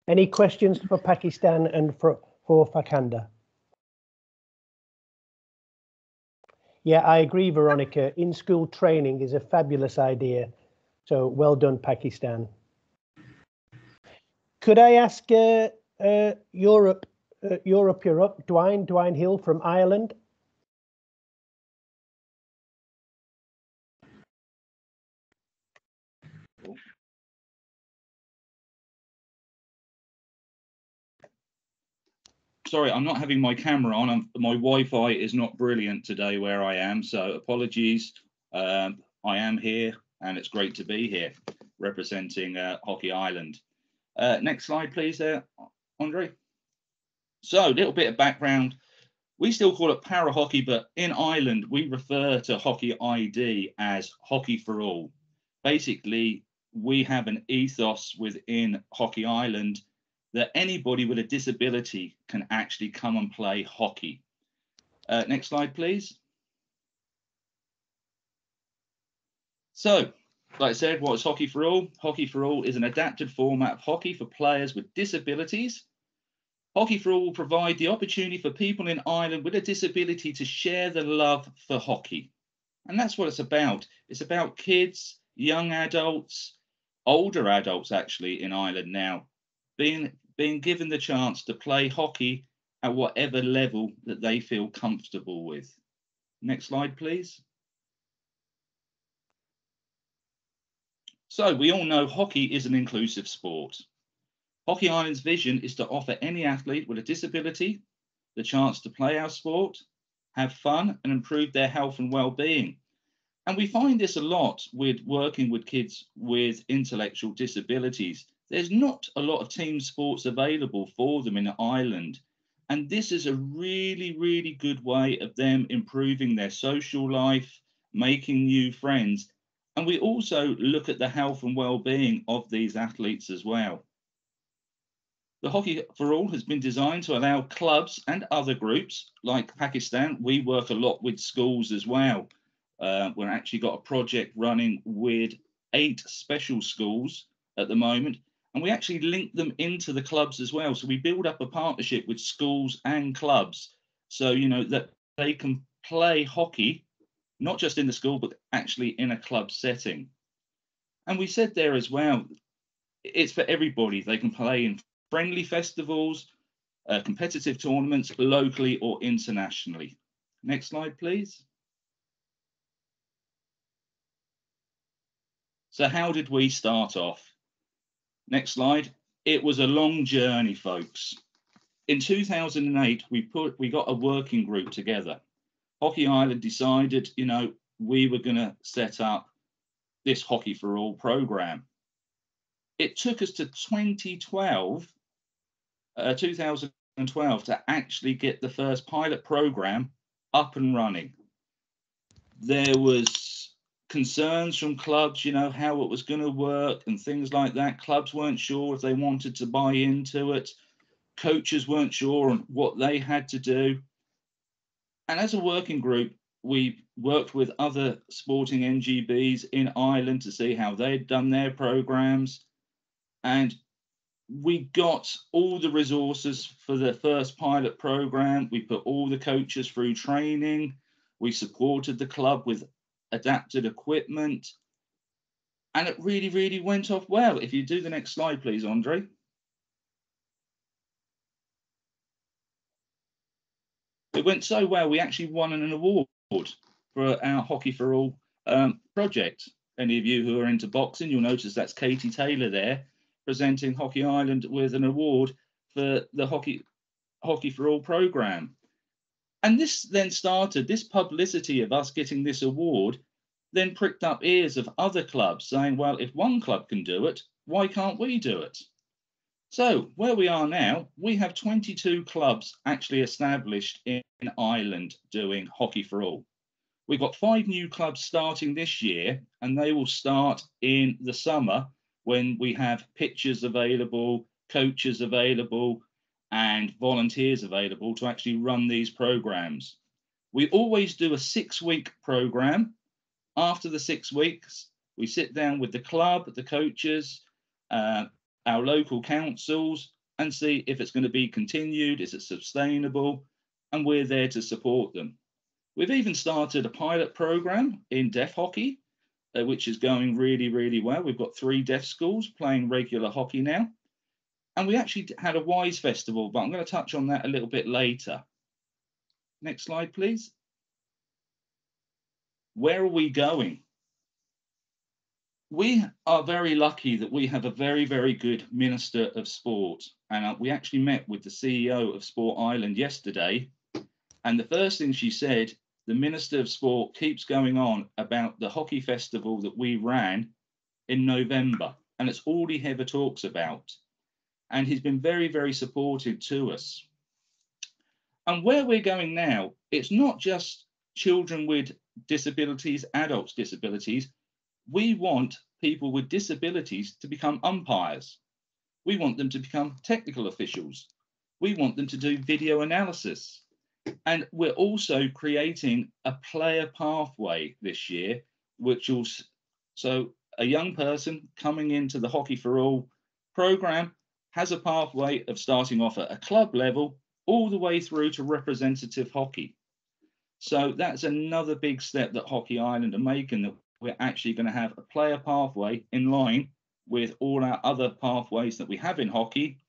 Any questions for Pakistan and for Farkhanda? Yeah, I agree, Veronica. In-school training is a fabulous idea. So well done, Pakistan. Could I ask Europe, you're up, Dwayne Hill from Ireland? Sorry, I'm not having my camera on. My Wi-Fi is not brilliant today where I am, so apologies. I am here, and it's great to be here representing Hockey Ireland. Next slide, please, there, Andre. So a little bit of background. We still call it para hockey, but in Ireland, we refer to HockeyID as hockey for all. Basically, we have an ethos within Hockey Ireland that anybody with a disability can actually come and play hockey. Next slide, please. So, like I said, what's Hockey for All? Hockey for All is an adapted format of hockey for players with disabilities. Hockey for All will provide the opportunity for people in Ireland with a disability to share the love for hockey. And that's what it's about. It's about kids, young adults, older adults actually in Ireland now, being given the chance to play hockey at whatever level that they feel comfortable with. Next slide, please. So we all know hockey is an inclusive sport. Hockey Ireland's vision is to offer any athlete with a disability the chance to play our sport, have fun and improve their health and well-being. And we find this a lot with working with kids with intellectual disabilities. There's not a lot of team sports available for them in Ireland. And this is a really, really good way of them improving their social life, making new friends. And we also look at the health and well-being of these athletes as well. The Hockey for All has been designed to allow clubs and other groups, like Pakistan. We work a lot with schools as well. We've actually got a project running with 8 special schools at the moment, and we actually link them into the clubs as well. So we build up a partnership with schools and clubs, so you know that they can play hockey, not just in the school, but actually in a club setting. And we said there as well, it's for everybody. They can play in friendly festivals, competitive tournaments, locally or internationally. Next slide, please. So how did we start off? Next slide. It was a long journey, folks. In 2008, we got a working group together. Hockey Ireland decided, you know, we were going to set up this Hockey for All program. It took us to 2012 to actually get the first pilot program up and running. There was concerns from clubs, you know, how it was going to work and things like that. Clubs weren't sure if they wanted to buy into it. Coaches weren't sure on what they had to do. And as a working group, we worked with other sporting NGBs in Ireland to see how they'd done their programs. And we got all the resources for the first pilot program. We put all the coaches through training. We supported the club with adapted equipment. And it really, really went off well. If you do the next slide, please, Andre. It went so well, we actually won an award for our Hockey for All project. Any of you who are into boxing, you'll notice that's Katie Taylor there, presenting Hockey Ireland with an award for the Hockey for All program. And this then started, this publicity of us getting this award then pricked up ears of other clubs saying, well, if one club can do it, why can't we do it? So where we are now, we have 22 clubs actually established in Ireland doing Hockey for All. We've got 5 new clubs starting this year, and they will start in the summer when we have pitches available, coaches available, and volunteers available to actually run these programs. We always do a 6-week program. After the 6 weeks, we sit down with the club, the coaches, our local councils, and see if it's going to be continued, is it sustainable, and we're there to support them. We've even started a pilot program in deaf hockey, which is going really, really well. We've got 3 deaf schools playing regular hockey now. And we actually had a Wise Festival, but I'm going to touch on that a little bit later. Next slide, please. Where are we going? We are very lucky that we have a very, very good Minister of Sport. And we actually met with the CEO of Sport Ireland yesterday. And the first thing she said, the Minister of Sport keeps going on about the hockey festival that we ran in November. And it's all he ever talks about. And he's been very, very supportive to us. And where we're going now, it's not just children with disabilities, adults with disabilities. We want people with disabilities to become umpires. We want them to become technical officials. We want them to do video analysis. And we're also creating a player pathway this year, which will, so a young person coming into the Hockey for All program has a pathway of starting off at a club level all the way through to representative hockey. So that's another big step that Hockey Ireland are making, that we're actually going to have a player pathway in line with all our other pathways that we have in hockey.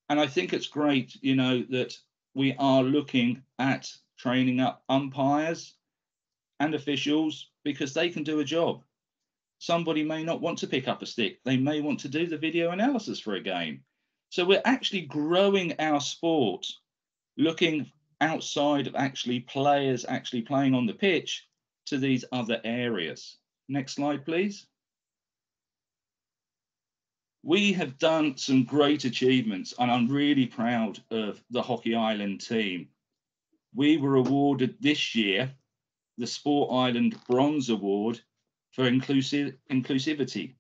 And I think it's great, you know, that we are looking at training up umpires and officials because they can do a job. Somebody may not want to pick up a stick. They may want to do the video analysis for a game. So we're actually growing our sport, looking outside of actually players actually playing on the pitch to these other areas. Next slide, please. We have done some great achievements, and I'm really proud of the Hockey Ireland team. We were awarded this year the Sport Ireland Bronze Award for inclusivity.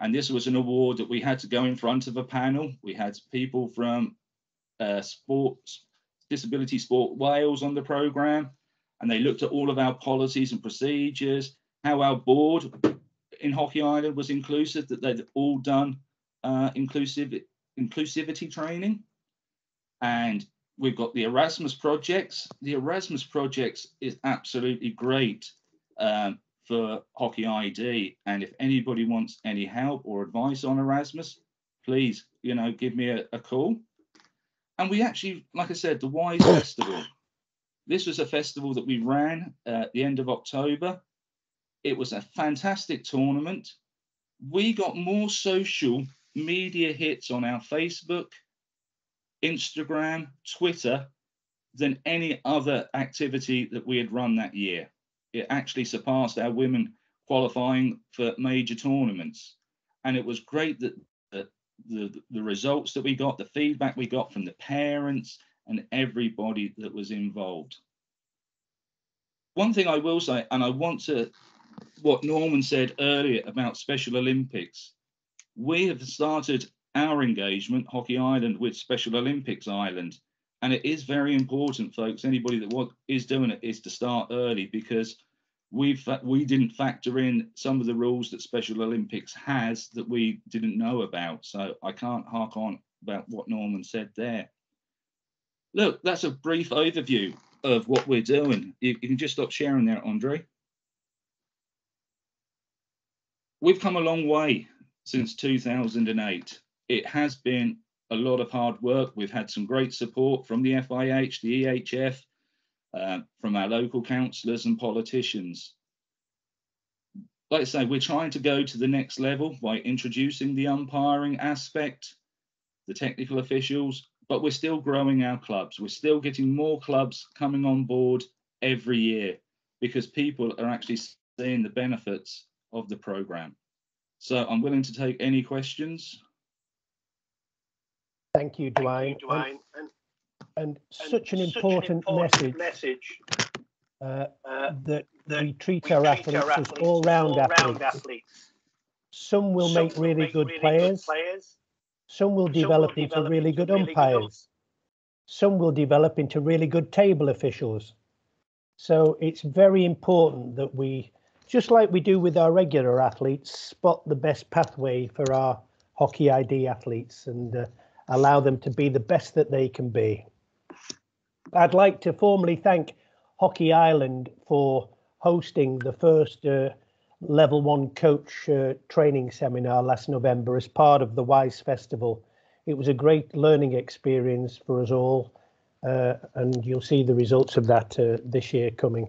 And this was an award that we had to go in front of a panel. We had people from Disability Sport Wales on the programme, and they looked at all of our policies and procedures, how our board in Hockey Ireland was inclusive, that they'd all done inclusivity training. And we've got the Erasmus projects. The Erasmus projects is absolutely great for HockeyID. And if anybody wants any help or advice on Erasmus, please, you know, give me a call. And we actually, like I said, the Wise Festival. This was a festival that we ran at the end of October. It was a fantastic tournament. We got more social media hits on our Facebook, Instagram, Twitter than any other activity that we had run that year. It actually surpassed our women qualifying for major tournaments. And it was great that the results that we got, the feedback we got from the parents and everybody that was involved. One thing I will say, and I want to, what Norman said earlier about Special Olympics, we have started our engagement, Hockey Ireland, with Special Olympics Ireland. And it is very important, folks, anybody that is doing it is to start early, because we didn't factor in some of the rules that Special Olympics has that we didn't know about. So I can't hark on about what Norman said there. Look, that's a brief overview of what we're doing. You can just stop sharing there, Andre. We've come a long way since 2008. It has been a lot of hard work. We've had some great support from the FIH, the EHF, from our local councillors and politicians. Like I say, we're trying to go to the next level by introducing the umpiring aspect, the technical officials, but we're still growing our clubs. We're still getting more clubs coming on board every year because people are actually seeing the benefits of the programme. So I'm willing to take any questions. Thank you, Dwayne. And such an important message that we treat our athletes as all-round athletes. Some will make really good players. Some will develop into really good umpires. Some will develop into really good table officials. So it's very important that we, just like we do with our regular athletes, spot the best pathway for our HockeyID athletes and allow them to be the best that they can be. I'd like to formally thank Hockey Ireland for hosting the first Level 1 coach training seminar last November as part of the Wise Festival. It was a great learning experience for us all, and you'll see the results of that this year coming.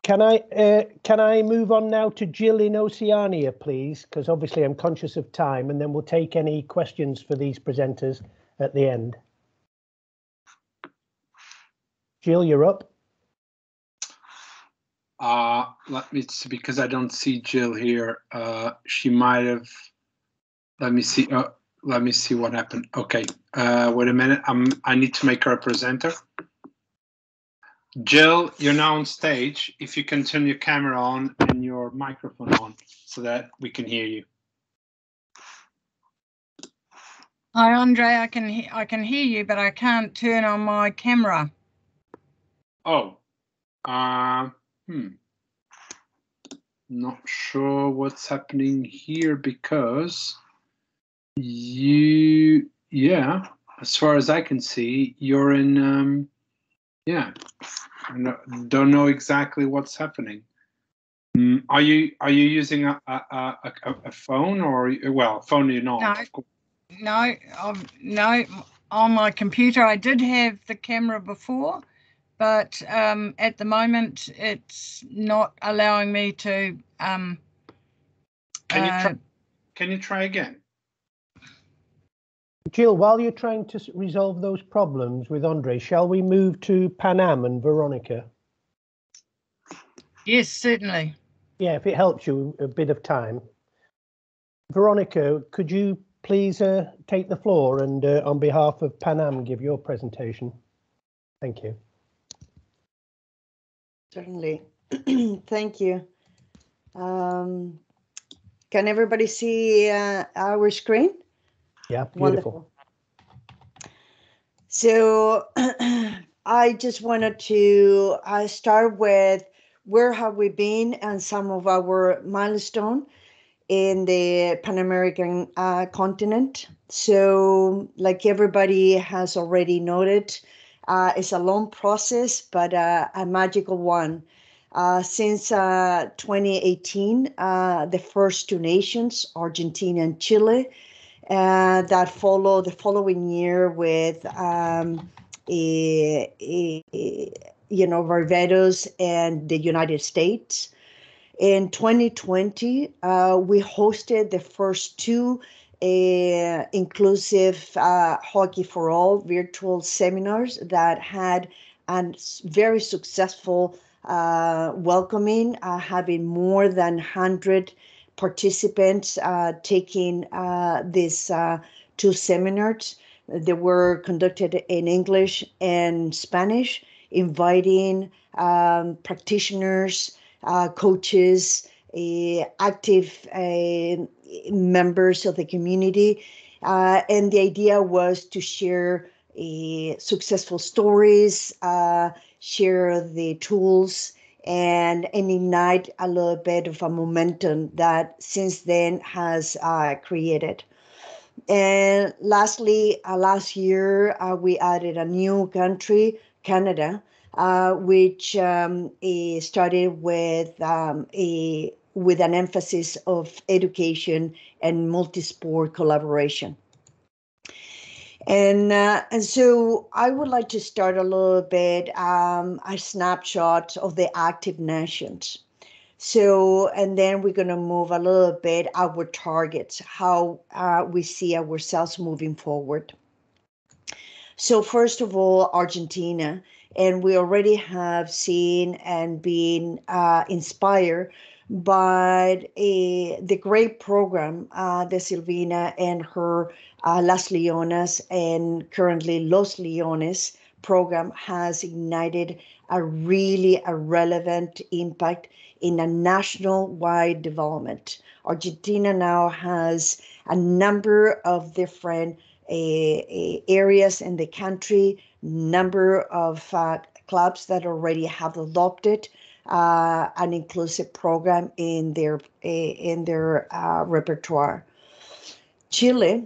Can I move on now to Jill in Oceania, please? Because obviously I'm conscious of time, and then we'll take any questions for these presenters at the end. Jill, you're up. Let me see, because I don't see Jill here. She might have, let me see. let me see what happened. Okay, wait a minute. I need to make her a presenter. Jill, you're now on stage. If you can turn your camera on and your microphone on so that we can hear you. Hi, Andre. I can hear you, but I can't turn on my camera. Oh, not sure what's happening here because yeah, as far as I can see, you're in, yeah, don't know exactly what's happening. Are you using a phone or, well, phone you're not? No, no, on my computer I did have the camera before, but at the moment it's not allowing me to. Can you try again? Jill, while you're trying to resolve those problems with Andre, shall we move to Panam and Veronica? Yes, certainly. Yeah, if it helps you a bit of time. Veronica, could you please take the floor and on behalf of Panam give your presentation? Thank you. Certainly. Thank you. Can everybody see our screen? Yeah, beautiful. Wonderful. So I just wanted to start with where have we been and some of our milestones in the Pan American continent. So like everybody has already noted, it's a long process, but a magical one. Since 2018, the first two nations, Argentina and Chile, that followed the following year with Barbados and the United States. In 2020, we hosted the first two inclusive Hockey for All virtual seminars that had a very successful welcoming, having more than 100 participants taking these two seminars. They were conducted in English and Spanish, inviting practitioners, coaches, active members of the community. And the idea was to share successful stories, share the tools, and ignite a little bit of a momentum that since then has created. And lastly, last year, we added a new country, Canada, which started with an emphasis of education and multi-sport collaboration. And so I would like to start a little bit a snapshot of the active nations. So, and then we're going to move a little bit our targets, how we see ourselves moving forward. So first of all, Argentina, and we already have seen and been inspired by the great program that Silvina and her Las Leonas and currently Los Leones program has ignited a really relevant impact in a national-wide development. Argentina now has a number of different areas in the country, number of clubs that already have adopted an inclusive program in their repertoire. Chile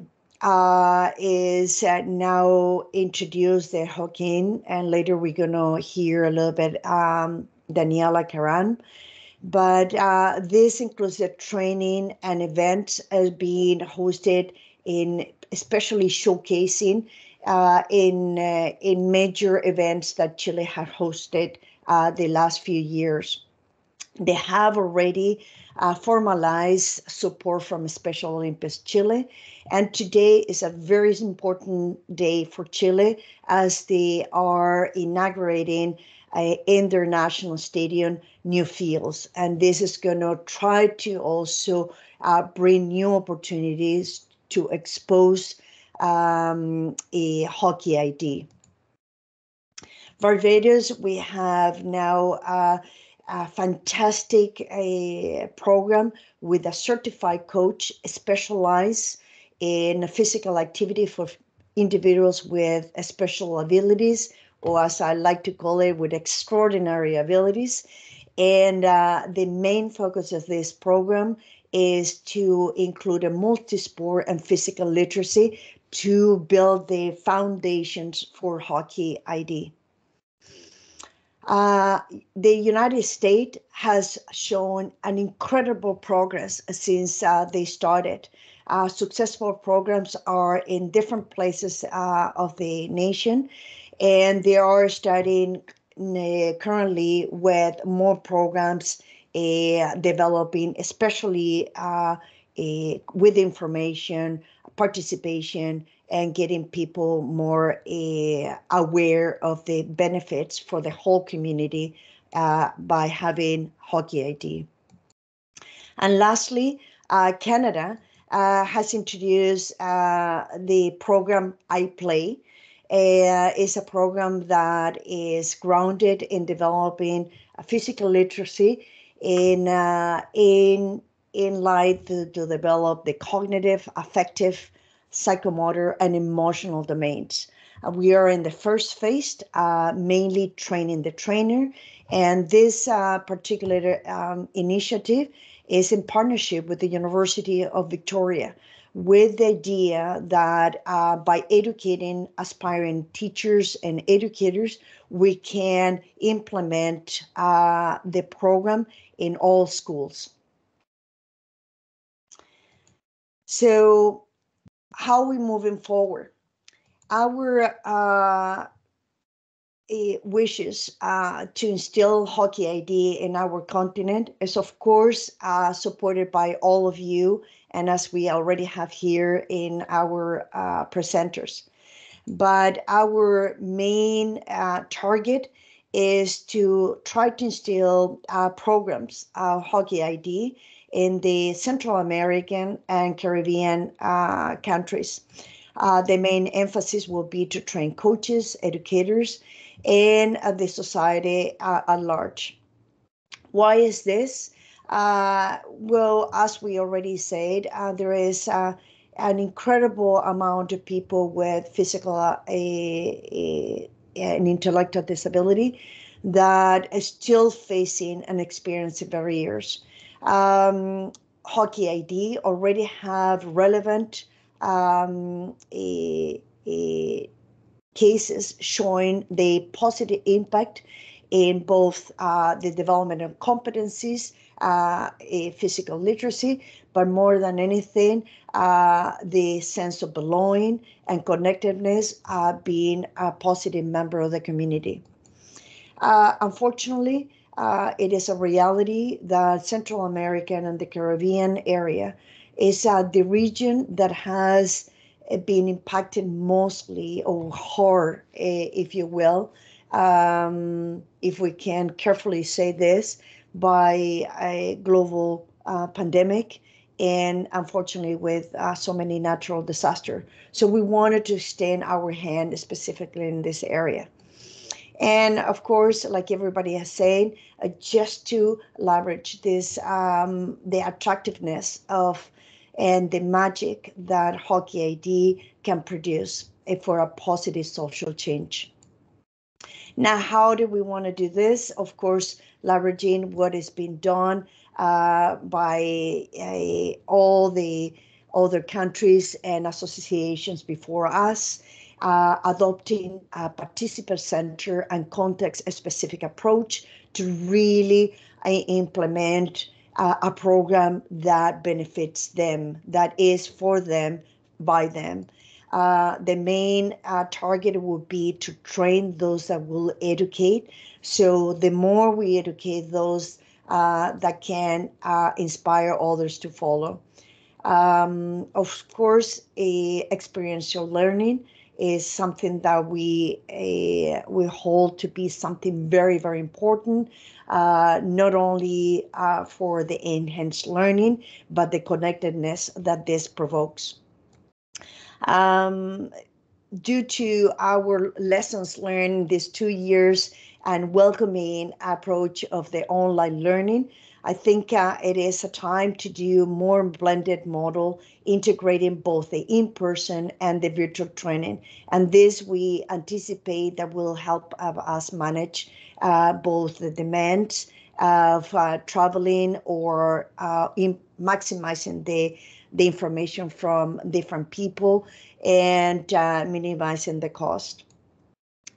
is now introduced the Hokkien, and later we're going to hear a little bit Daniela Caran. But this inclusive training and events are being hosted in, especially showcasing in major events that Chile has hosted the last few years. They have already formalized support from Special Olympics Chile, and today is a very important day for Chile as they are inaugurating in their national stadium new fields, and this is going to try to also bring new opportunities to expose a HockeyID. Barbados, we have now a fantastic program with a certified coach specialized in physical activity for individuals with special abilities, or as I like to call it, with extraordinary abilities. And the main focus of this program is to include a multi-sport and physical literacy to build the foundations for HockeyID. The United States has shown an incredible progress since they started. Successful programs are in different places of the nation, and they are starting currently with more programs developing, especially with information, participation, and getting people more aware of the benefits for the whole community by having HockeyID. And lastly, Canada has introduced the program iPlay. It's a program that is grounded in developing physical literacy in light to develop the cognitive, affective, psychomotor, and emotional domains. We are in the first phase, mainly training the trainer, and this particular initiative is in partnership with the University of Victoria, with the idea that by educating aspiring teachers and educators, we can implement the program in all schools. So how are we moving forward? Our wishes to instill HockeyID in our continent is, of course, supported by all of you, and as we already have here in our presenters. But our main target is to try to instill programs, HockeyID, in the Central American and Caribbean countries. The main emphasis will be to train coaches, educators, and the society at large. Why is this? Well, as we already said, there is an incredible amount of people with physical and intellectual disability that is still facing and experiencing barriers. HockeyID already have relevant cases showing the positive impact in both the development of competencies, physical literacy, but more than anything, the sense of belonging and connectedness, being a positive member of the community. Unfortunately, it is a reality that Central American and the Caribbean area is the region that has been impacted mostly or hard, if you will, if we can carefully say this, by a global pandemic and unfortunately with so many natural disasters. So we wanted to extend our hand specifically in this area. And of course, like everybody has said, just to leverage this, the attractiveness of and the magic that HockeyID can produce for a positive social change. Now, how do we want to do this? Of course, leveraging what has been done by all the other countries and associations before us, adopting a participant-centered and context-specific approach to really implement a program that benefits them, that is for them, by them. The main target would be to train those that will educate. So the more we educate those that can inspire others to follow. Of course, experiential learning is something that we hold to be something very, very important, not only for the enhanced learning, but the connectedness that this provokes. Due to our lessons learned these 2 years and welcoming approach of the online learning, I think it is a time to do more blended model, integrating both the in-person and the virtual training. And this we anticipate that will help us manage both the demands of traveling or in maximizing the information from different people and minimizing the cost.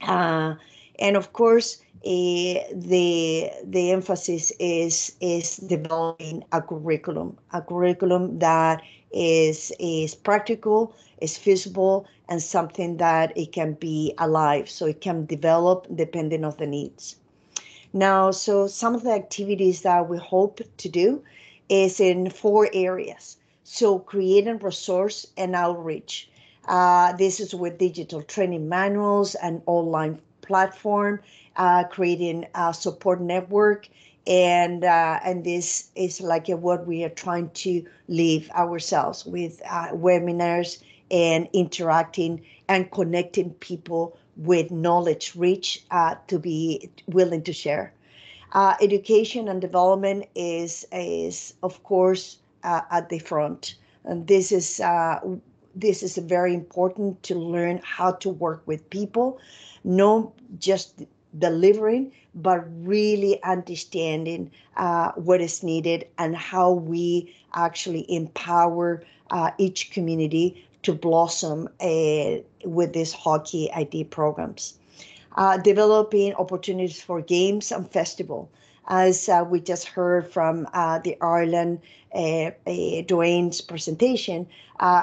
And of course, the emphasis is developing a curriculum that is practical, is feasible, and something that it can be alive, so it can develop depending on the needs. Now, so some of the activities that we hope to do is in 4 areas. So creating resource and outreach. This is with digital training manuals and online platform, creating a support network, and this is like what we are trying to live ourselves with webinars and interacting and connecting people with knowledge rich to be willing to share. Education and development is of course at the front, and this is very important to learn how to work with people, not just delivering, but really understanding what is needed and how we actually empower each community to blossom with these HockeyID programs. Developing opportunities for games and festival. As we just heard from the Ireland Dwayne's presentation,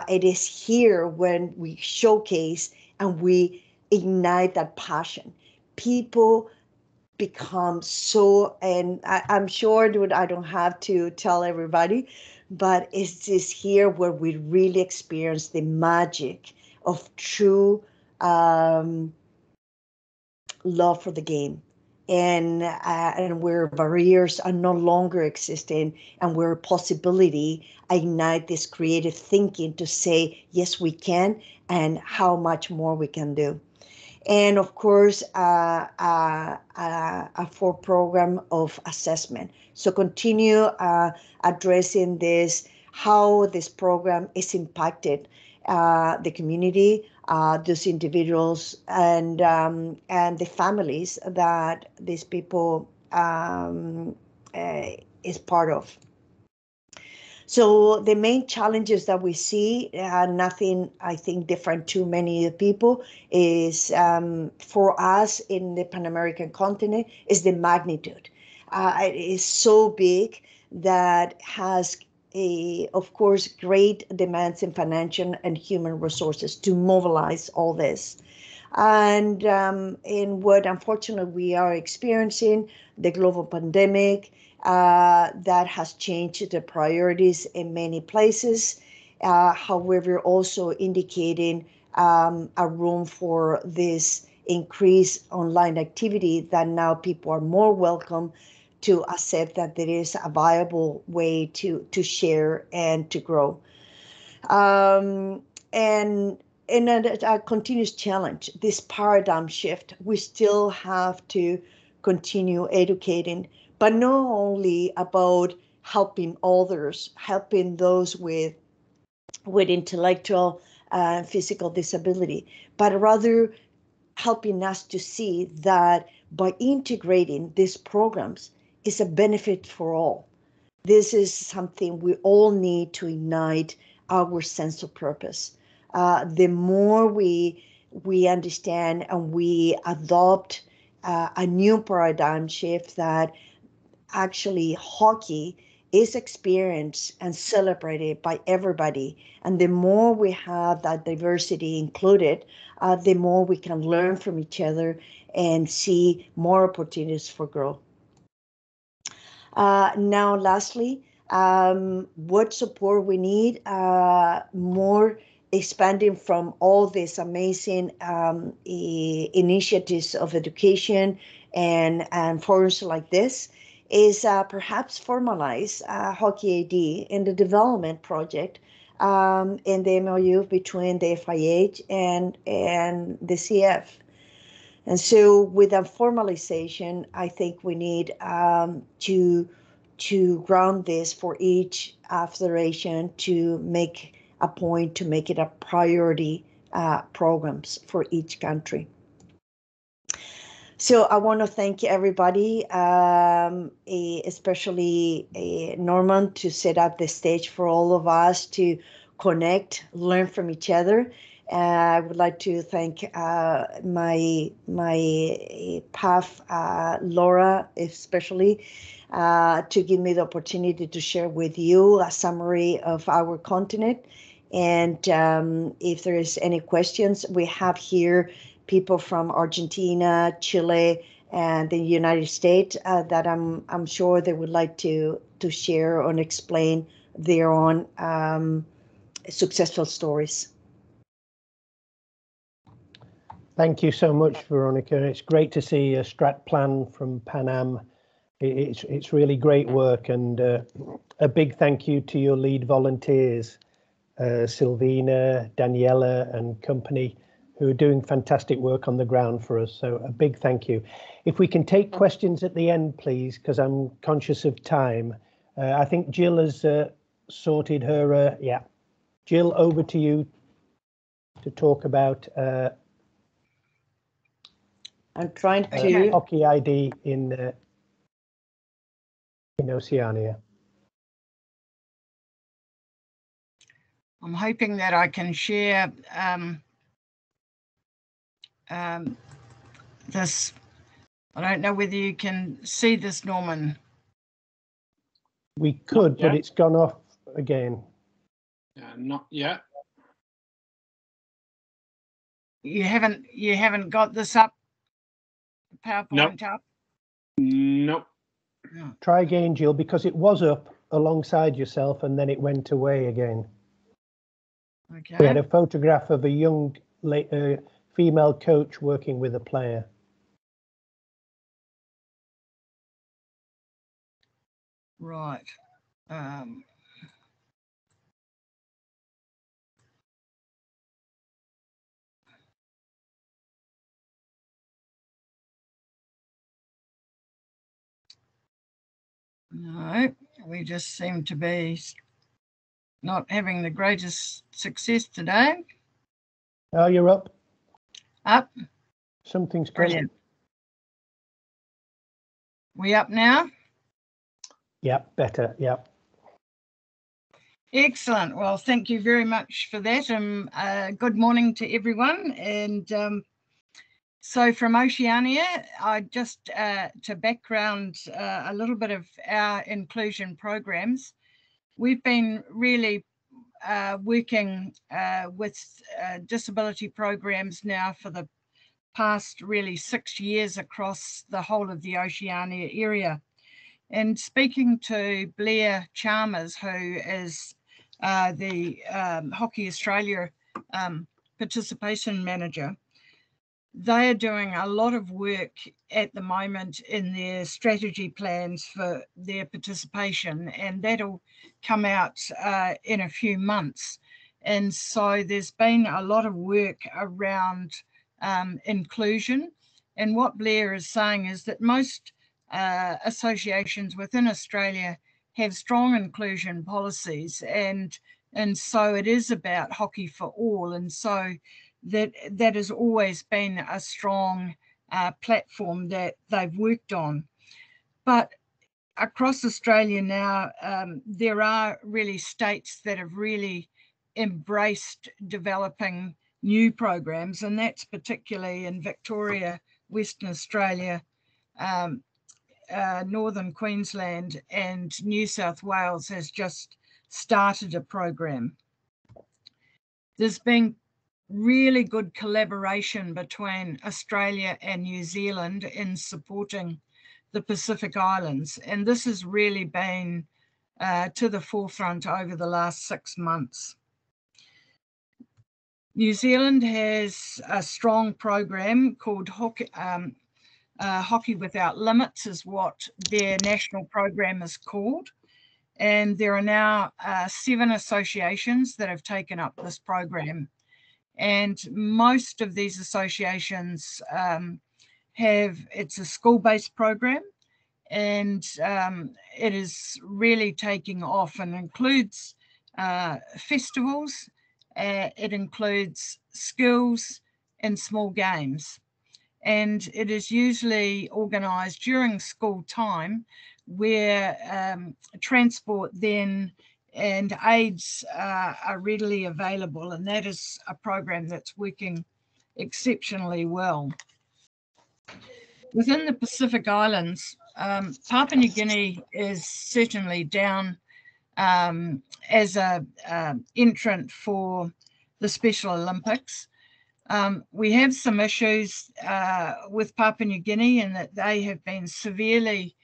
it is here when we showcase and we ignite that passion. People become so, and I'm sure that I don't have to tell everybody, but it's here where we really experience the magic of true love for the game, and where barriers are no longer existing, and where possibility ignite this creative thinking to say yes we can, and how much more we can do. And of course a full program of assessment, so continue addressing this, how this program is impacted the community, those individuals, and the families that these people is part of. So the main challenges that we see, nothing I think different to many people, is for us in the Pan American continent is the magnitude. It is so big that has of course, great demands in financial and human resources to mobilize all this. And in what unfortunately we are experiencing, the global pandemic, that has changed the priorities in many places. However, also indicating a room for this increased online activity, that now people are more welcome to accept that there is a viable way to share and to grow. And a continuous challenge, this paradigm shift, we still have to continue educating, but not only about helping others, helping those with intellectual and physical disability, but rather helping us to see that by integrating these programs is a benefit for all. This is something we all need to ignite our sense of purpose. The more we understand and we adopt a new paradigm shift, that actually hockey is experienced and celebrated by everybody. And the more we have that diversity included, the more we can learn from each other and see more opportunities for growth. Now, lastly, what support we need, more expanding from all these amazing initiatives of education and forums like this, is perhaps formalize HockeyID in the development project in the MOU between the FIH and the CF. And so with a formalization, I think we need to ground this for each federation, to make a point, to make it a priority programs for each country. So I want to thank everybody, especially Norman, to set up the stage for all of us to connect, learn from each other. I would like to thank my PAF, Laura, especially, to give me the opportunity to share with you a summary of our continent. And if there is any questions, we have here people from Argentina, Chile, and the United States that I'm sure they would like to share and explain their own successful stories. Thank you so much, Veronica. It's great to see a strat plan from Pan Am. It's really great work, and a big thank you to your lead volunteers, Silvina, Daniela, and company, who are doing fantastic work on the ground for us. So a big thank you. If we can take questions at the end, please, because I'm conscious of time. I think Jill has sorted her. Yeah, Jill, over to you to talk about. I'm trying to HockeyID in Oceania. I'm hoping that I can share this. I don't know whether you can see this, Norman. We could, but it's gone off again. Not yet. You haven't got this up, PowerPoint up? Nope. No. Try again, Jill, because it was up alongside yourself and then it went away again. Okay. We had a photograph of a young female coach working with a player. Right. No, we just seem to be not having the greatest success today. Oh, you're up. Up. Something's brilliant. We up now? Yep, better. Yep. Excellent. Well, thank you very much for that. Good morning to everyone. And so from Oceania, I just to background a little bit of our inclusion programs. We've been really working with disability programs now for the past really 6 years across the whole of the Oceania area. And speaking to Blair Chalmers, who is the Hockey Australia participation manager, they are doing a lot of work at the moment in their strategy plans for their participation, and that'll come out in a few months. And so there's been a lot of work around inclusion. And what Blair is saying is that most associations within Australia have strong inclusion policies, and so it is about hockey for all. And so that has always been a strong platform that they've worked on. But across Australia now, there are really states that have really embraced developing new programs, and that's particularly in Victoria, Western Australia, Northern Queensland, and New South Wales has just started a program. There's been really good collaboration between Australia and New Zealand in supporting the Pacific Islands, and this has really been to the forefront over the last 6 months. New Zealand has a strong program called Hockey Without Limits is what their national program is called, And there are now 7 associations that have taken up this program. And most of these associations it's a school-based program, and it is really taking off and includes festivals, it includes skills and small games. And it is usually organised during school time, where transport then and aids are readily available, and that is a program that's working exceptionally well. Within the Pacific Islands, Papua New Guinea is certainly down as a entrant for the Special Olympics. We have some issues with Papua New Guinea in that they have been severely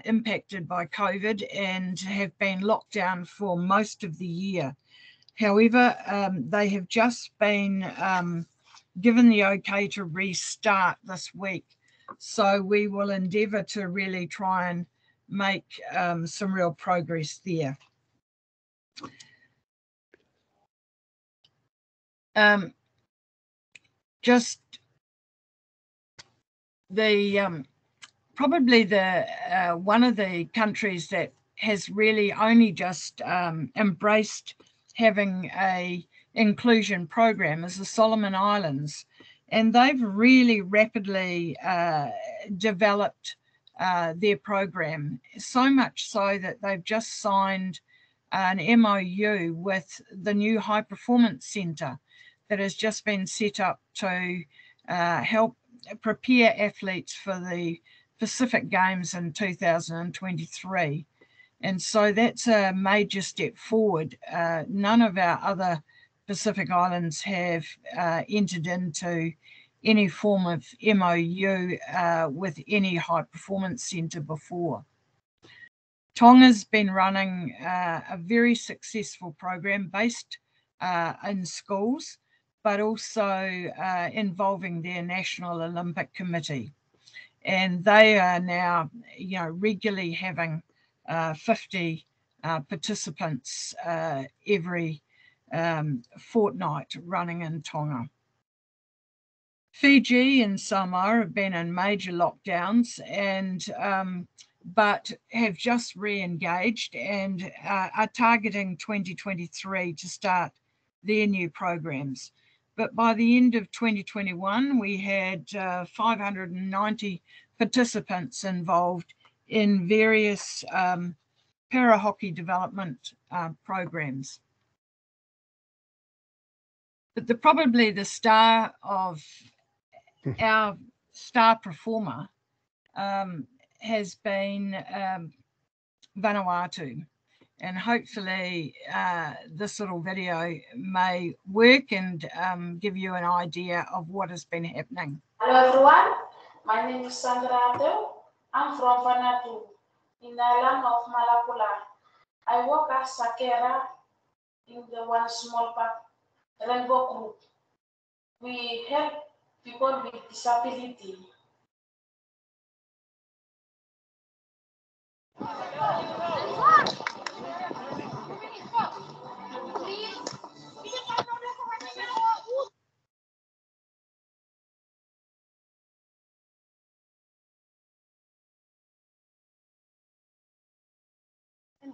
impacted by COVID and have been locked down for most of the year. However, they have just been given the okay to restart this week. So we will endeavour to really try and make some real progress there. Just the probably the one of the countries that has really only just embraced having a inclusion program is the Solomon Islands, and they've really rapidly developed their program, so much so that they've just signed an MOU with the new High Performance Centre that has just been set up to help prepare athletes for the Pacific Games in 2023. And so that's a major step forward. None of our other Pacific Islands have entered into any form of MOU with any high performance centre before. Tonga's been running a very successful program based in schools, but also involving their National Olympic Committee. And they are now, regularly having 50 participants every fortnight running in Tonga. Fiji and Samoa have been in major lockdowns, and but have just re-engaged and are targeting 2023 to start their new programs. But by the end of 2021, we had 590 participants involved in various para-hockey development programs. But probably the star of our star performer has been Vanuatu. And hopefully this little video may work and give you an idea of what has been happening. Hello everyone, my name is Sandra Ado. I'm from Vanuatu, in the island of Malakula. I work as a carer in the one small park Rainbow Group. We help people with disability.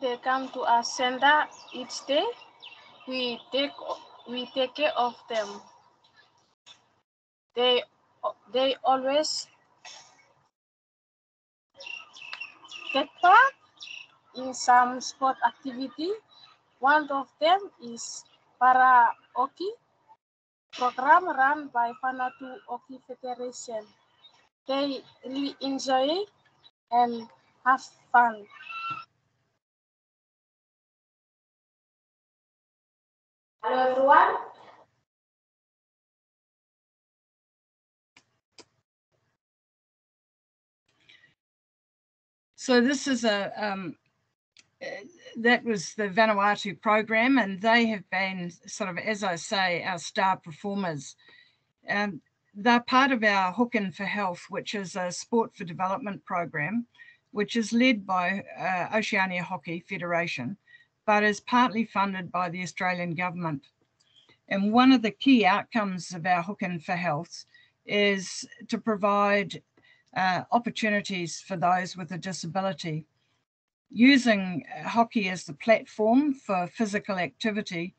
They come to our center each day. We take care of them. They always take part in some sport activity. One of them is para hockey program run by Vanuatu Hockey Federation. They really enjoy it and have fun. Hello everyone. So this is that was the Vanuatu program, and they have been sort of, as I say, our star performers. They're part of our Hook In for Health, which is a sport for development program. which is led by Oceania Hockey Federation, but is partly funded by the Australian government. And one of the key outcomes of our Hookin for Health is to provide opportunities for those with a disability. Using hockey as the platform for physical activity,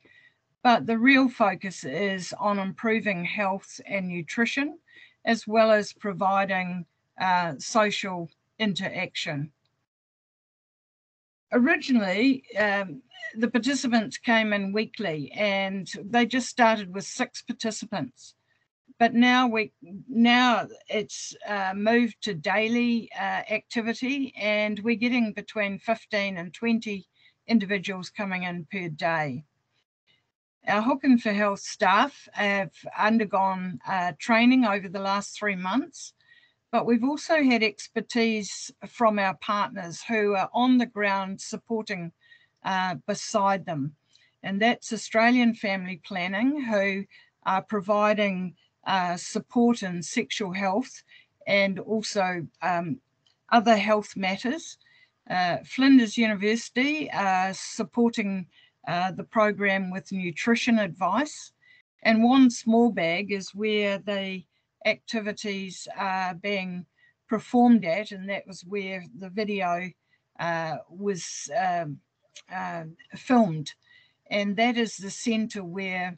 but the real focus is on improving health and nutrition, as well as providing social interaction. Originally, the participants came in weekly, and they just started with 6 participants. But now it's moved to daily activity, and we're getting between 15 and 20 individuals coming in per day. Our Hookin for Health staff have undergone training over the last 3 months, but we've also had expertise from our partners who are on the ground supporting beside them. And that's Australian Family Planning, who are providing support in sexual health and also other health matters. Flinders University are supporting the program with nutrition advice, and One Small Bag is where the activities are being performed at, and that was where the video was filmed. And that is the centre where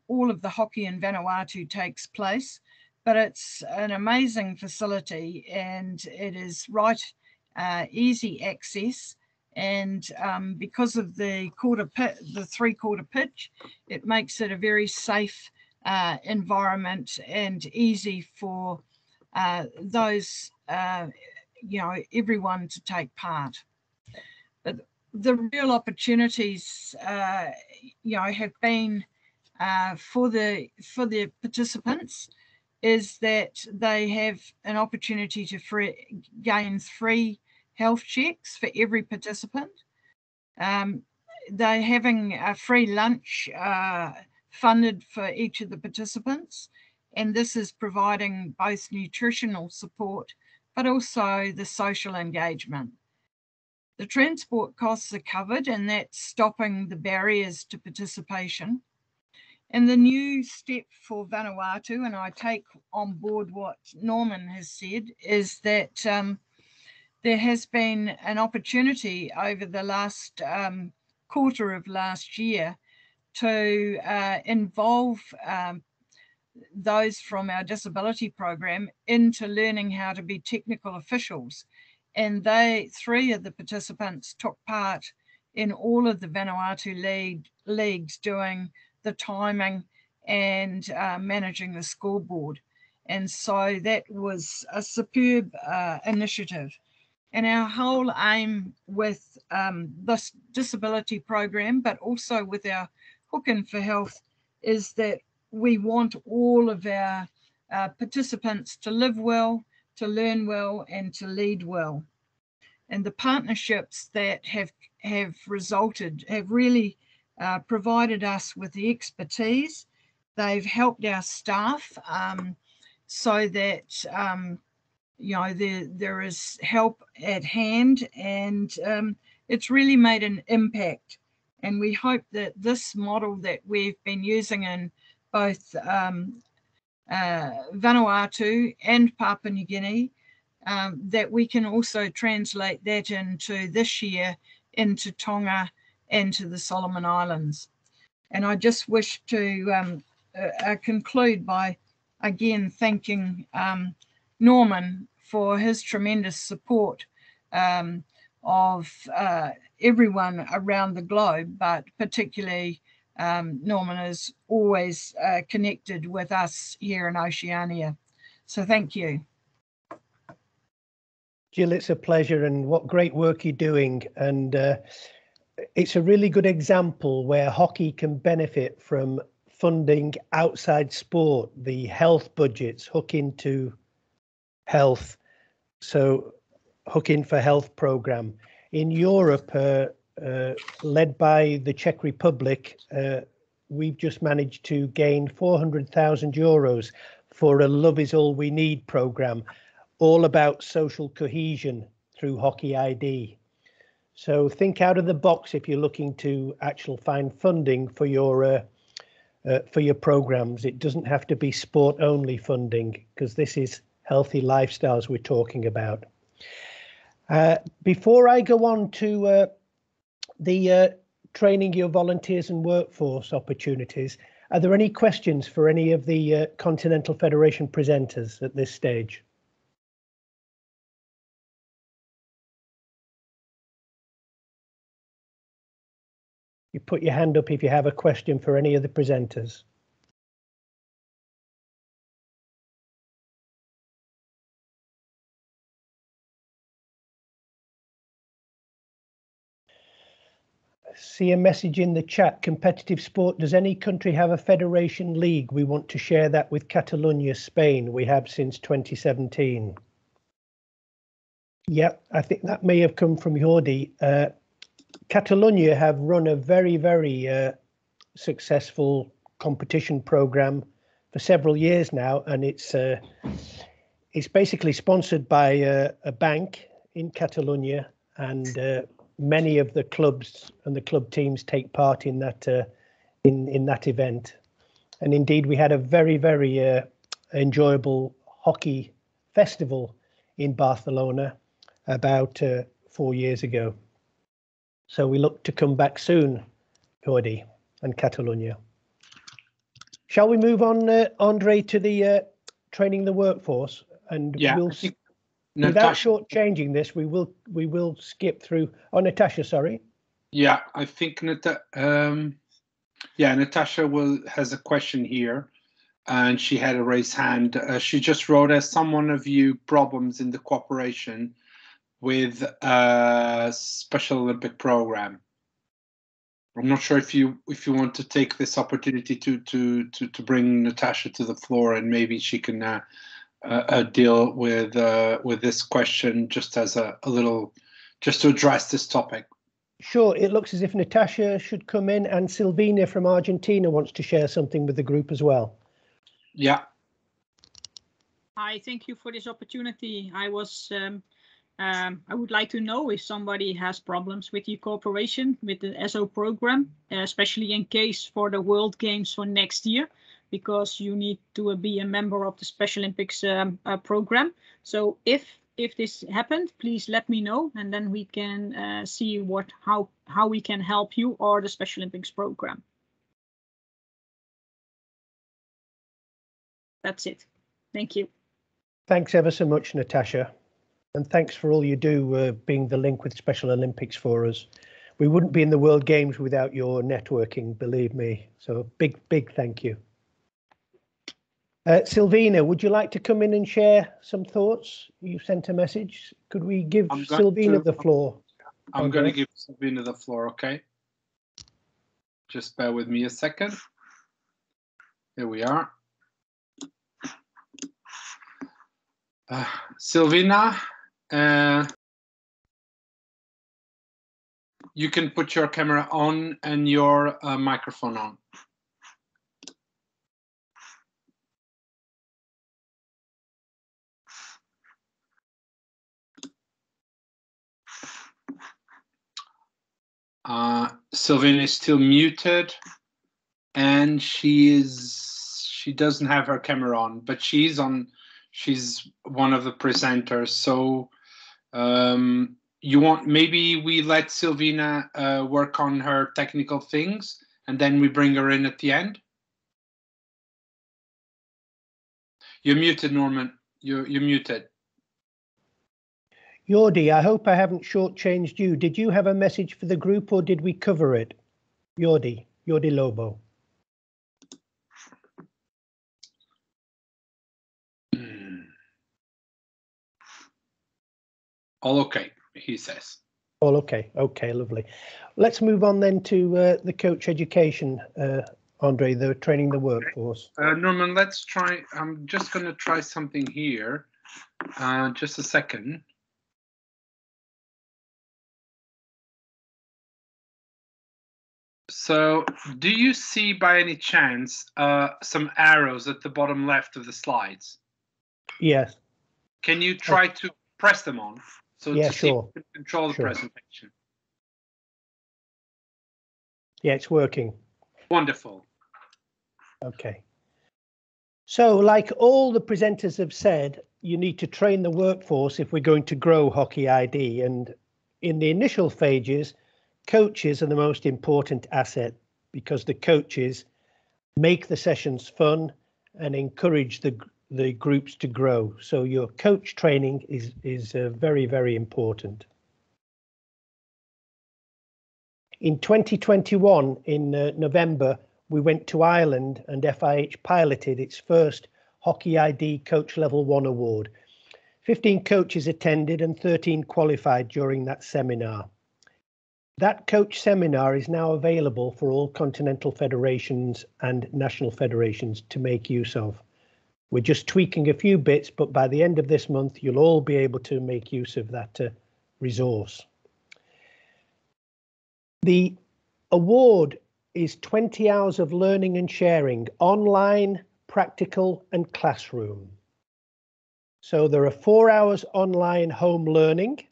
all of the hockey in Vanuatu takes place. But it's an amazing facility, and it is easy access. And because of the 3/4 pitch, it makes it a very safe environment and easy for those, everyone to take part. But the real opportunities, have been for the participants is that they have an opportunity to gain 3 health checks for every participant. They're having a free lunch funded for each of the participants, and this is providing both nutritional support but also the social engagement. The transport costs are covered, and that's stopping the barriers to participation. And the new step for Vanuatu, and I take on board what Norman has said, is that there has been an opportunity over the last quarter of last year to involve those from our disability program into learning how to be technical officials. And 3 of the participants took part in all of the Vanuatu leagues doing the timing and managing the scoreboard. And so that was a superb initiative. And our whole aim with this disability program, but also with our Hookin for Health, is that we want all of our participants to live well, to learn well, and to lead well. And the partnerships that have resulted have really provided us with the expertise. They've helped our staff so that there is help at hand, and it's really made an impact. And we hope that this model that we've been using in both Vanuatu and Papua New Guinea, that we can also translate that into this year into Tonga and to the Solomon Islands. And I just wish to conclude by again thanking Norman for his tremendous support of everyone around the globe, but particularly Norman is always connected with us here in Oceania. So thank you. Jill, it's a pleasure, and what great work you're doing. And it's a really good example where hockey can benefit from funding outside sport, the health budgets, Hookin to Health. So Hookin for Health program. In Europe, led by the Czech Republic, we've just managed to gain 400,000 euros for a Love is All We Need program, all about social cohesion through HockeyID. So think out of the box if you're looking to find funding for your programs. It doesn't have to be sport only funding, because this is healthy lifestyles we're talking about. Before I go on to the training your volunteers and workforce opportunities, are there any questions for any of the Continental Federation presenters at this stage? You put your hand up if you have a question for any of the presenters. See a message in the chat, competitive sport. Does any country have a federation league? We want to share that with Catalonia, Spain. We have since 2017. Yep, I think that may have come from Jordi. Catalonia have run a very, very successful competition program for several years now, and it's basically sponsored by a bank in Catalonia, and many of the clubs and the club teams take part in that in that event. And indeed, we had a very, very enjoyable hockey festival in Barcelona about 4 years ago. So we look to come back soon, Jordi and Catalonia. Shall we move on, Andre, to the training the workforce? And yeah, we'll, without shortchanging this, we will skip through. Oh, Natasha, sorry. Yeah, I think Natasha has a question here, and she had a raised hand. She just wrote, as someone of you problems in the cooperation with a Special Olympic program. I'm not sure if you want to take this opportunity to bring Natasha to the floor, and maybe she can deal with this question just as a little, just to address this topic. Sure. It looks as if Natasha should come in, and Silvina from Argentina wants to share something with the group as well. Yeah. Hi, thank you for this opportunity. I would like to know if somebody has problems with the cooperation with the SO program, especially in case for the World Games for next year, because you need to be a member of the Special Olympics program. So if this happened, please let me know, and then we can see how we can help you or the Special Olympics program. That's it. Thank you. Thanks ever so much, Natasha. And thanks for all you do, being the link with Special Olympics for us. We wouldn't be in the World Games without your networking, believe me. So big thank you. Silvina, would you like to come in and share some thoughts? You sent a message. Could we give Silvina the floor? I'm going to give Silvina the floor, okay? Just bear with me a second. Here we are. Silvina, you can put your camera on and your microphone on. Silvina is still muted, and she doesn't have her camera on, but she's one of the presenters. So maybe we let Silvina work on her technical things, and then we bring her in at the end. You're muted, Norman. You're muted. Jordi, I hope I haven't shortchanged you. Did you have a message for the group, or did we cover it? Jordi Lobo. All okay, he says. All okay. Okay, lovely. Let's move on then to the coach education, Andre, the training the workforce. Norman, let's try. I'm just going to try something here. Just a second. So, do you see by any chance some arrows at the bottom left of the slides? Yes. Can you try to press them on? So Yeah, to see sure. if you can control the Sure. presentation. Yeah, it's working. Wonderful. Okay. So like all the presenters have said, you need to train the workforce if we're going to grow HockeyID. And in the initial phases, coaches are the most important asset because the coaches make the sessions fun and encourage the groups to grow. So your coach training is very, very important. In 2021, in November, we went to Ireland and FIH piloted its first HockeyID Coach Level 1 award. 15 coaches attended and 13 qualified during that seminar. That coach seminar is now available for all continental federations and national federations to make use of. We're just tweaking a few bits, but by the end of this month, you'll all be able to make use of that resource. The award is 20 hours of learning and sharing, online, practical, and classroom. So there are 4 hours online home learning,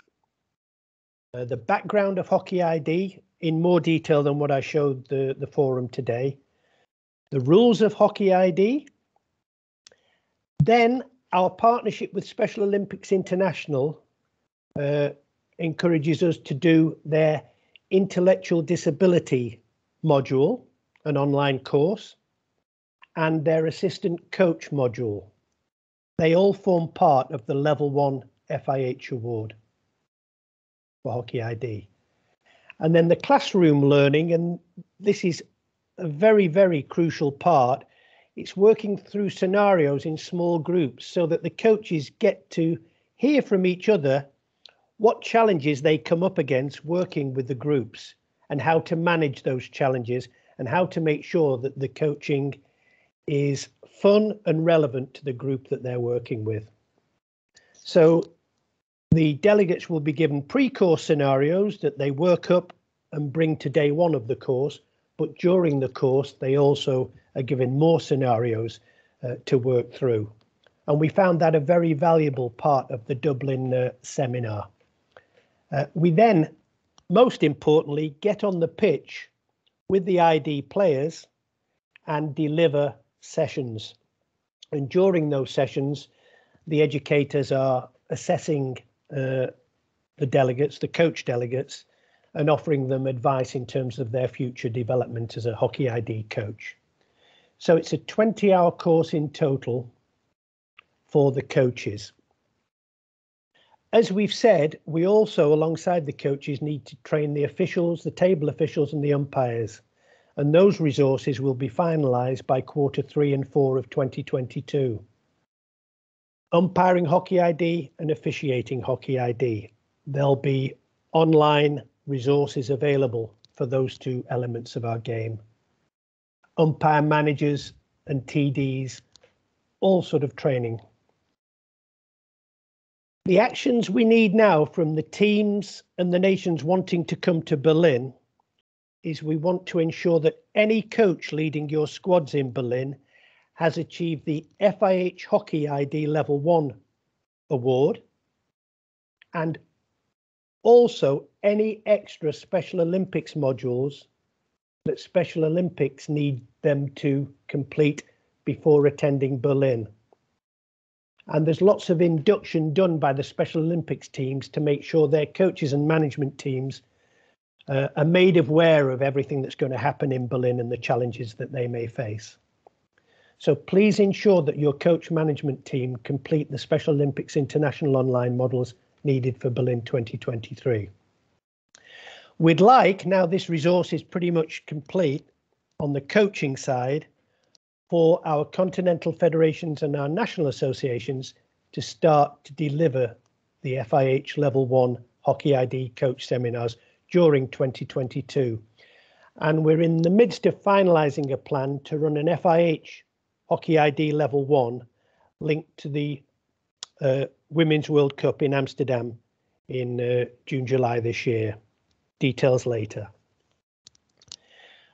the background of HockeyID in more detail than what I showed the forum today, the rules of HockeyID, then our partnership with Special Olympics International encourages us to do their intellectual disability module, an online course, and their assistant coach module. They all form part of the Level 1 FIH award for HockeyID. And then the classroom learning, and this is a very, very crucial part, it's working through scenarios in small groups so that the coaches get to hear from each other what challenges they come up against working with the groups and how to manage those challenges and how to make sure that the coaching is fun and relevant to the group that they're working with. So the delegates will be given pre-course scenarios that they work up and bring to day one of the course, but during the course they also are given more scenarios to work through. And we found that a very valuable part of the Dublin seminar. We then, most importantly, get on the pitch with the ID players and deliver sessions. And during those sessions, the educators are assessing the delegates, the coach delegates, and offering them advice in terms of their future development as a HockeyID coach. So it's a 20-hour course in total for the coaches. As we've said, we also, alongside the coaches, need to train the officials, the table officials and the umpires. And those resources will be finalised by Q3 and 4 of 2022. Umpiring HockeyID and officiating HockeyID. There'll be online resources available for those two elements of our game. Umpire managers and TDs, all sort of training. The actions we need now from the teams and the nations wanting to come to Berlin is we want to ensure that any coach leading your squads in Berlin has achieved the FIH HockeyID Level 1 award, and also any extra Special Olympics modules that Special Olympics need them to complete before attending Berlin. And there's lots of induction done by the Special Olympics teams to make sure their coaches and management teams are made aware of everything that's going to happen in Berlin and the challenges that they may face. So please ensure that your coach management team complete the Special Olympics International online models needed for Berlin 2023. We'd like, now this resource is pretty much complete on the coaching side, for our continental federations and our national associations to start to deliver the FIH Level 1 HockeyID coach seminars during 2022. And we're in the midst of finalising a plan to run an FIH HockeyID Level 1 linked to the Women's World Cup in Amsterdam in June, July this year. Details later.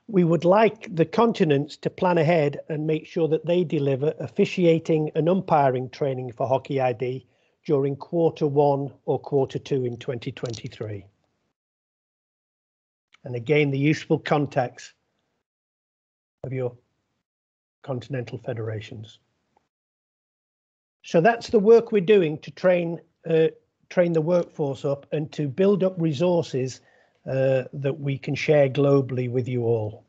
We would like the continents to plan ahead and make sure that they deliver officiating and umpiring training for HockeyID during Q1 or Q2 in 2023. And again, the useful contacts of your continental federations. So that's the work we're doing to train the workforce up and to build up resources that we can share globally with you all.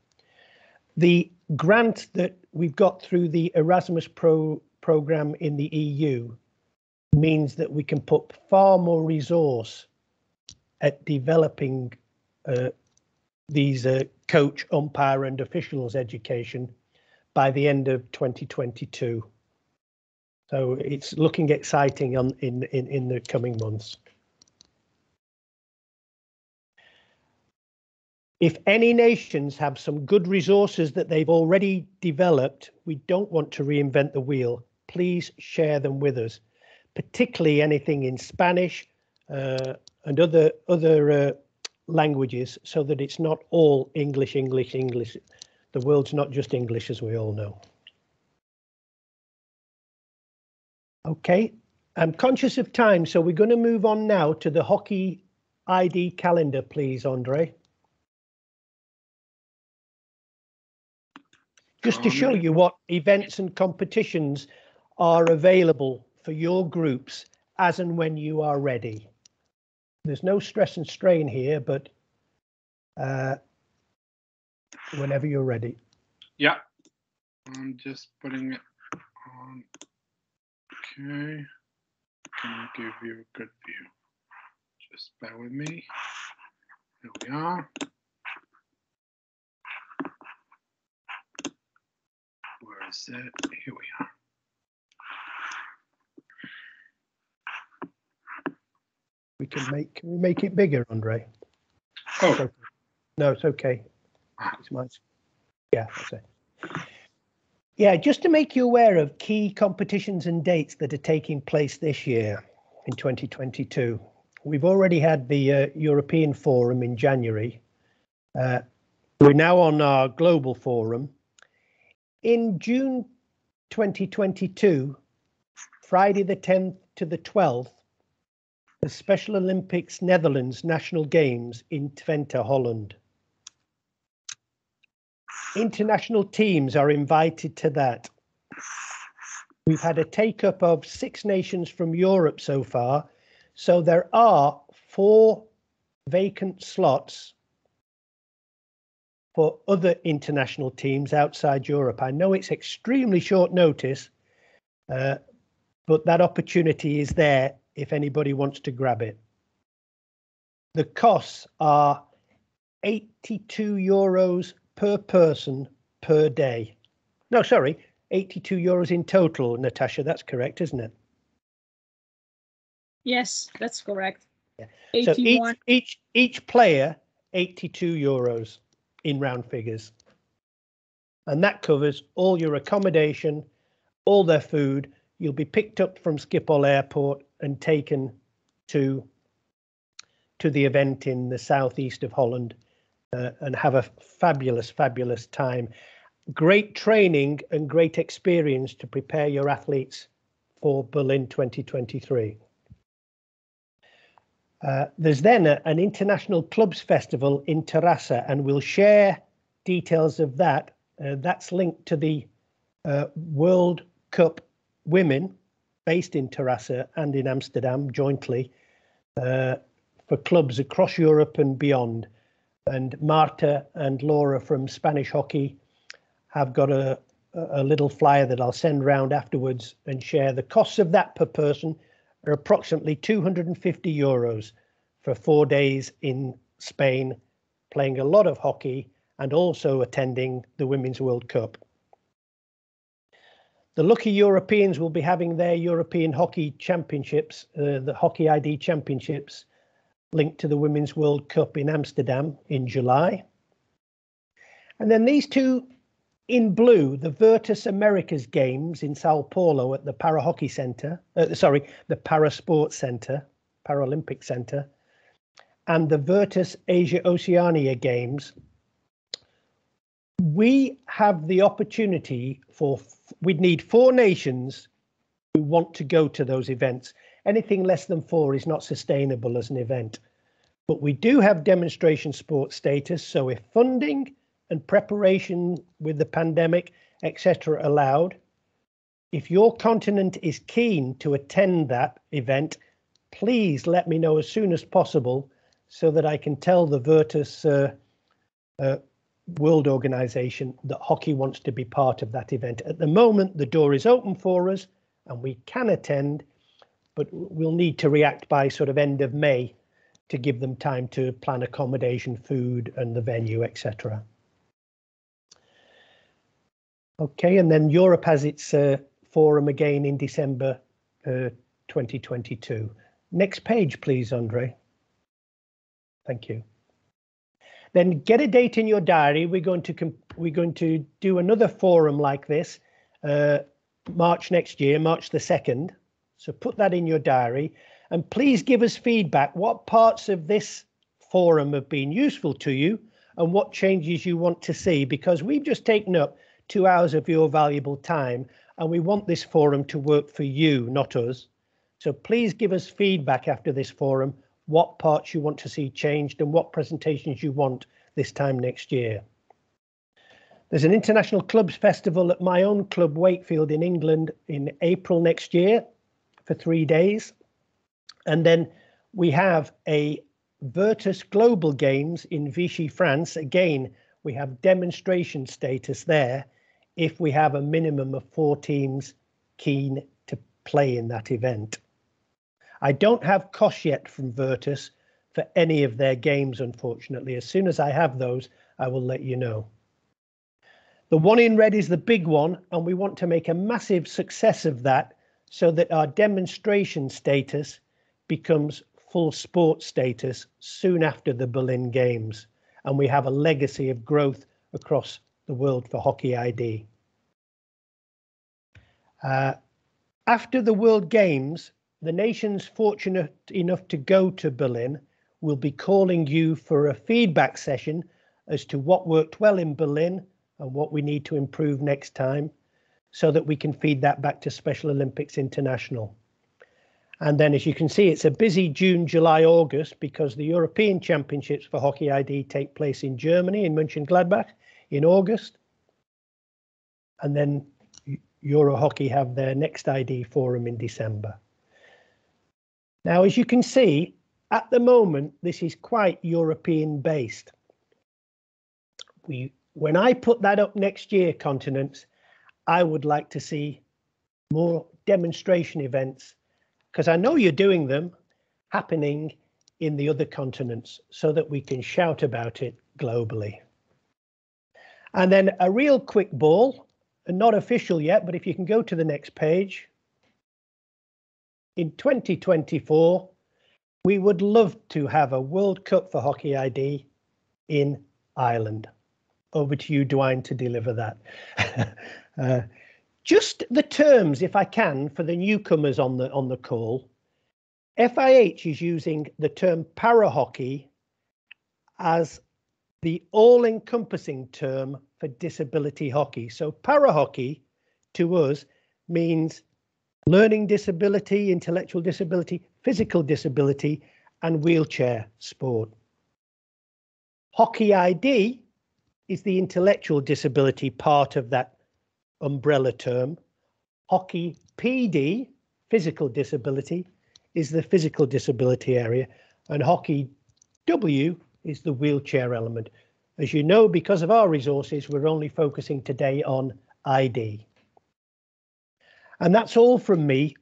The grant that we've got through the Erasmus program in the EU means that we can put far more resource at developing these coach, umpire and officials education by the end of 2022. So it's looking exciting in the coming months. If any nations have some good resources that they've already developed, we don't want to reinvent the wheel. Please share them with us, particularly anything in Spanish and other languages, so that it's not all English. The world's not just English, as we all know. Okay, I'm conscious of time, so we're going to move on now to the HockeyID calendar, please, Andre. Just to show you what events and competitions are available for your groups as and when you are ready. There's no stress and strain here, but whenever you're ready. Yeah, I'm just putting it on. Okay, can I give you a good view? Just bear with me. Here we are. Where is it? Here we are. Can we make it bigger, Andre? Oh. Okay. No, it's okay. It's mine. Yeah, that's it. Yeah, just to make you aware of key competitions and dates that are taking place this year in 2022. We've already had the European Forum in January. We're now on our global forum. In June 2022, Friday the 10th to the 12th, the Special Olympics Netherlands National Games in Twente, Holland. International teams are invited to that. We've had a take-up of 6 nations from Europe so far, so there are 4 vacant slots for other international teams outside Europe. I know it's extremely short notice, but that opportunity is there if anybody wants to grab it. The costs are €82 per person per day. No, sorry, €82 in total, Natasha. That's correct, isn't it? Yes, that's correct. Yeah. 81. So each player, €82 in round figures. And that covers all your accommodation, all their food. You'll be picked up from Schiphol Airport and taken to the event in the southeast of Holland and have a fabulous time. Great training and great experience to prepare your athletes for Berlin 2023. There's then an International Clubs Festival in Terrassa, and we'll share details of that. That's linked to the World Cup Women based in Terrassa and in Amsterdam jointly for clubs across Europe and beyond. And Marta and Laura from Spanish Hockey have got a little flyer that I'll send round afterwards and share. The costs of that per person are approximately €250 for 4 days in Spain, playing a lot of hockey and also attending the Women's World Cup. The lucky Europeans will be having their European Hockey Championships, the HockeyID Championships, linked to the Women's World Cup in Amsterdam in July. And then these two in blue, the Virtus Americas Games in Sao Paulo at the Para Hockey Center, the Para Sports Center, Paralympic Center, and the Virtus Asia Oceania Games. We have the opportunity we'd need 4 nations who want to go to those events. anything less than 4 is not sustainable as an event. But we do have demonstration sport status, so if funding and preparation with the pandemic, etc. allowed, if your continent is keen to attend that event, please let me know as soon as possible so that I can tell the Virtus World Organization that hockey wants to be part of that event. At the moment, the door is open for us and we can attend, but we'll need to react by sort of end of May to give them time to plan accommodation, food and the venue, etc. Okay, and then Europe has its forum again in December 2022. Next page, please, Andre. Thank you. Then get a date in your diary. We're going to do another forum like this March next year, March the 2nd. So put that in your diary and please give us feedback. What parts of this forum have been useful to you and what changes you want to see, because we've just taken up 2 hours of your valuable time and we want this forum to work for you, not us. So please give us feedback after this forum, what parts you want to see changed and what presentations you want this time next year. There's an International Clubs Festival at my own club, Wakefield in England in April next year for 3 days. And then we have a Virtus Global Games in Vichy, France. Again, we have demonstration status there if we have a minimum of 4 teams keen to play in that event. I don't have costs yet from Virtus for any of their games, unfortunately. As soon as I have those, I will let you know. The one in red is the big one, and we want to make a massive success of that so that our demonstration status becomes full sport status soon after the Berlin Games, and we have a legacy of growth across the world for HockeyID. After the World Games, the nations fortunate enough to go to Berlin will be calling you for a feedback session as to what worked well in Berlin and what we need to improve next time so that we can feed that back to Special Olympics International. And then, as you can see, it's a busy June, July, August because the European Championships for HockeyID take place in Germany, in Mönchengladbach, in August. And then Euro Hockey have their next ID forum in December. Now, as you can see, at the moment, this is quite European based. When I put that up next year, continents, I would like to see more demonstration events, because I know you're doing them happening in the other continents so that we can shout about it globally. And then a real quick ball, and not official yet, but if you can go to the next page. In 2024, we would love to have a World Cup for HockeyID in Ireland. Over to you, Dwayne, to deliver that. Just the terms, if I can, for the newcomers on the call. FIH is using the term para-hockey as the all-encompassing term for disability hockey. So para-hockey to us means learning disability, intellectual disability, physical disability, and wheelchair sport. HockeyID is the intellectual disability part of that umbrella term. Hockey PD, physical disability, is the physical disability area, and Hockey W is the wheelchair element. As you know, because of our resources, we're only focusing today on ID. And that's all from me.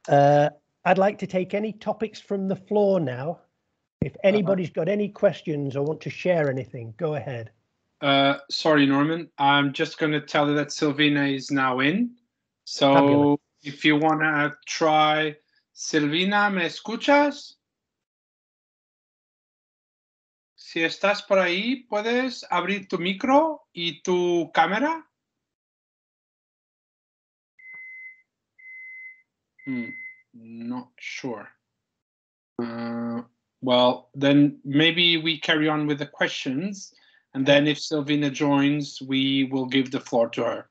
I'd like to take any topics from the floor now. If anybody's got any questions or want to share anything, go ahead. Sorry, Norman. I'm just going to tell you that Silvina is now in. So Fabulous. If you want to try, Silvina, ¿me escuchas? Si estás por ahí, ¿puedes abrir tu micro y tu cámara? Not sure. Well, then maybe we carry on with the questions, and then if Silvina joins, we will give the floor to her.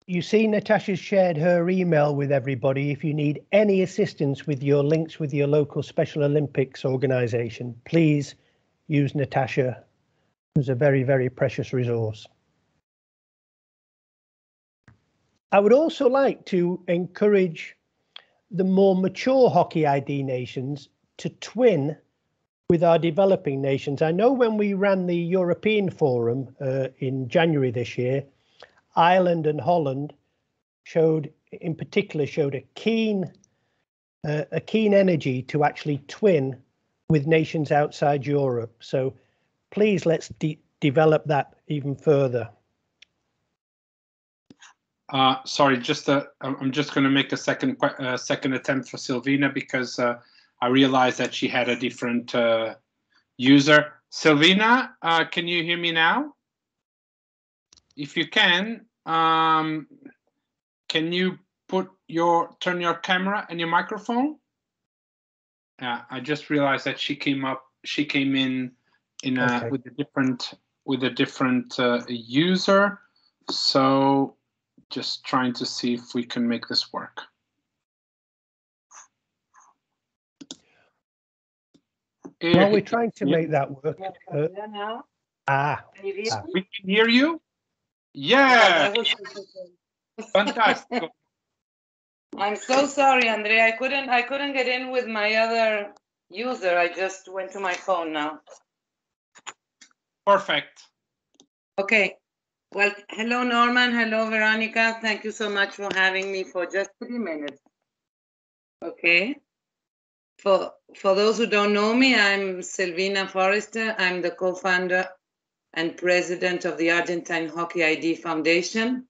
You see, Natasha's shared her email with everybody. If you need any assistance with your links with your local Special Olympics organisation, please use Natasha. It's a very, very precious resource. I would also like to encourage the more mature HockeyID nations to twin with our developing nations. I know when we ran the European Forum in January this year, Ireland and Holland in particular showed a keen energy to actually twin with nations outside Europe. So please let's develop that even further. Sorry, I'm just going to make a second attempt for Silvina because I realized that she had a different user. Silvina, can you hear me now? If you can you turn your camera and your microphone? I just realized that she came in okay. with a different user. So just trying to see if we can make this work. Well, we're trying to make that work. We can hear you? Yeah. Fantastic. I'm so sorry, Andrea. I couldn't get in with my other user. I just went to my phone now. Perfect. Okay. Well, hello, Norman. Hello, Veronica. Thank you so much for having me for just 3 minutes. Okay. For those who don't know me, I'm Silvina Forrester. I'm the co-founder and president of the Argentine HockeyID Foundation.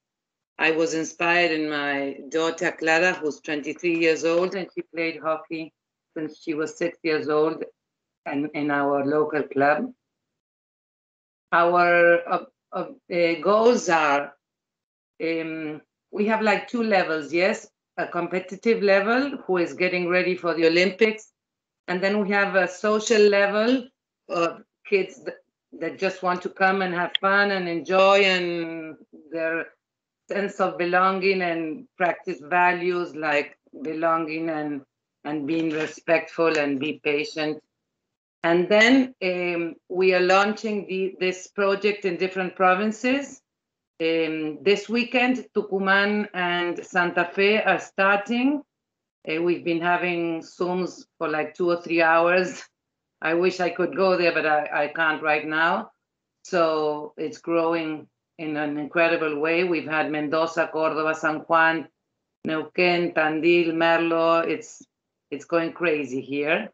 I was inspired in my daughter Clara, who's 23 years old, and she played hockey since she was 6 years old and in our local club. Our goals are, we have like 2 levels, yes? A competitive level, who is getting ready for the Olympics. And then we have a social level of kids that just want to come and have fun and enjoy, and their sense of belonging and practice values like belonging and being respectful and be patient. And then we are launching this project in different provinces. This weekend, Tucumán and Santa Fe are starting. We've been having Zooms for like 2 or 3 hours. I wish I could go there, but I can't right now. So it's growing in an incredible way. We've had Mendoza, Córdoba, San Juan, Neuquén, Tandil, Merlo. It's going crazy here.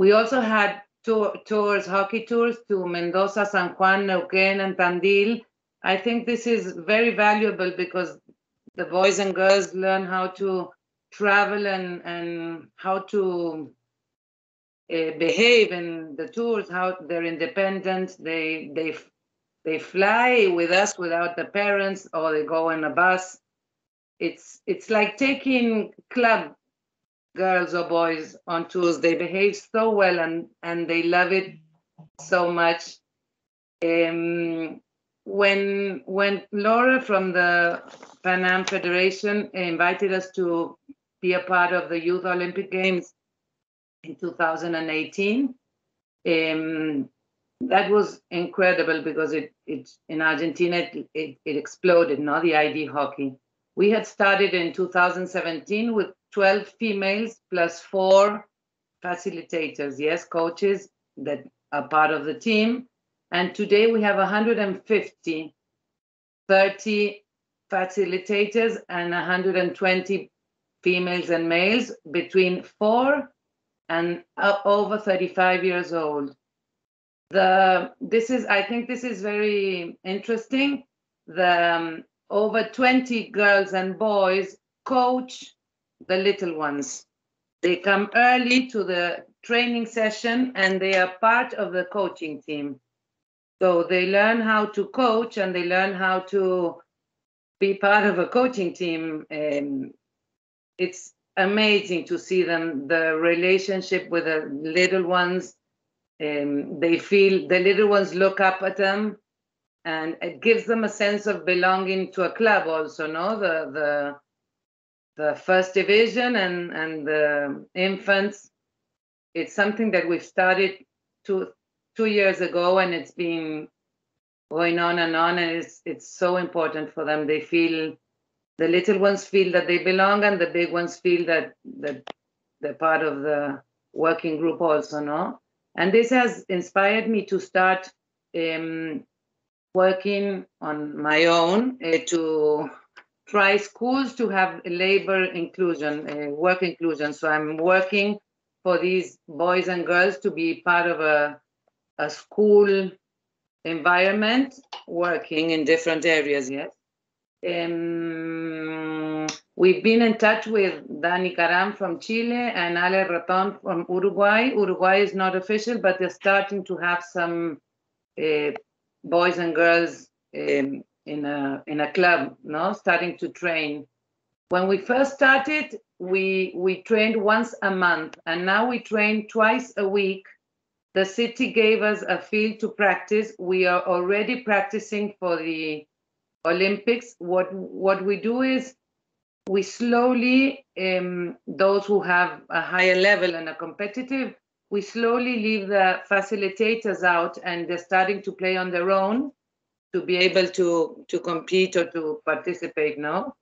We also had tours, hockey tours to Mendoza, San Juan, Neuquén, and Tandil. I think this is very valuable because the boys and girls learn how to travel and how to behave in the tours, how they're independent. They fly with us without the parents, or they go in a bus. It's like taking club girls or boys on tours. They behave so well and they love it so much. When Laura from the Pan Am Federation invited us to be a part of the Youth Olympic Games in 2018, that was incredible because it in Argentina it exploded, no, the ID hockey. We had started in 2017 with 12 females plus 4 facilitators, yes, coaches that are part of the team. And today we have 150, 30 facilitators and 120 females and males between 4 and over 35 years old. I think this is very interesting. Over 20 girls and boys coach the little ones. They come early to the training session and they are part of the coaching team. So they learn how to coach and they learn how to be part of a coaching team. It's amazing to see them, the relationship with the little ones. They feel the little ones look up at them and it gives them a sense of belonging to a club also, no? The first division and the infants. It's something that we've started 2 years ago, and it's been going on, and it's so important for them. They feel, the little ones feel that they belong, and the big ones feel that they're part of the working group also, no? And this has inspired me to start working on my own to try schools to have labor inclusion, work inclusion. So I'm working for these boys and girls to be part of a school environment, working in different areas, yes. We've been in touch with Dani Caram from Chile and Ale Raton from Uruguay. Uruguay is not official, but they're starting to have some boys and girls in a club, no, starting to train. When we first started, we trained once a month, and now we train twice a week. The city gave us a field to practice. We are already practicing for the Olympics. What we do is we slowly, those who have a higher level and are competitive, we slowly leave the facilitators out, and they're starting to play on their own to be able to compete or to participate now.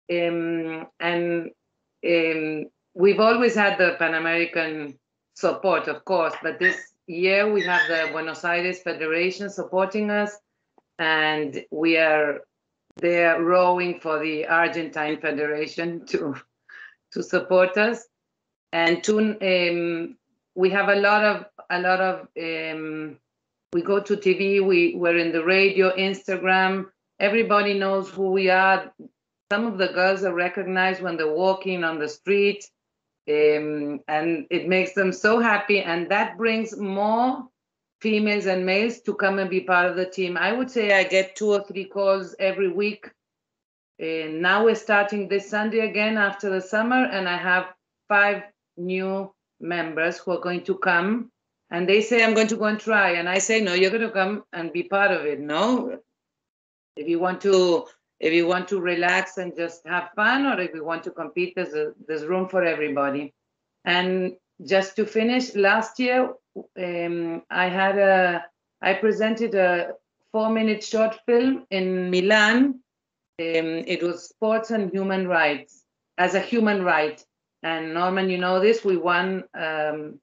We've always had the Pan American support, of course, but this year we have the Buenos Aires Federation supporting us, and they're rowing for the Argentine Federation to support us. And we have a lot of we go to TV, we're in the radio, Instagram, everybody knows who we are. Some of the girls are recognized when they're walking on the street, and it makes them so happy, and that brings more females and males to come and be part of the team. I would say I get 2 or 3 calls every week. Now we're starting this Sunday again after the summer, and I have 5 new members who are going to come, and they say, I'm going to go and try. And I say, no, you're going to come and be part of it. No, if you want to relax and just have fun, or if you want to compete, there's room for everybody. And just to finish, last year I presented a 4-minute short film in Milan. It was sports and human rights as a human right. And Norman, you know this, we won a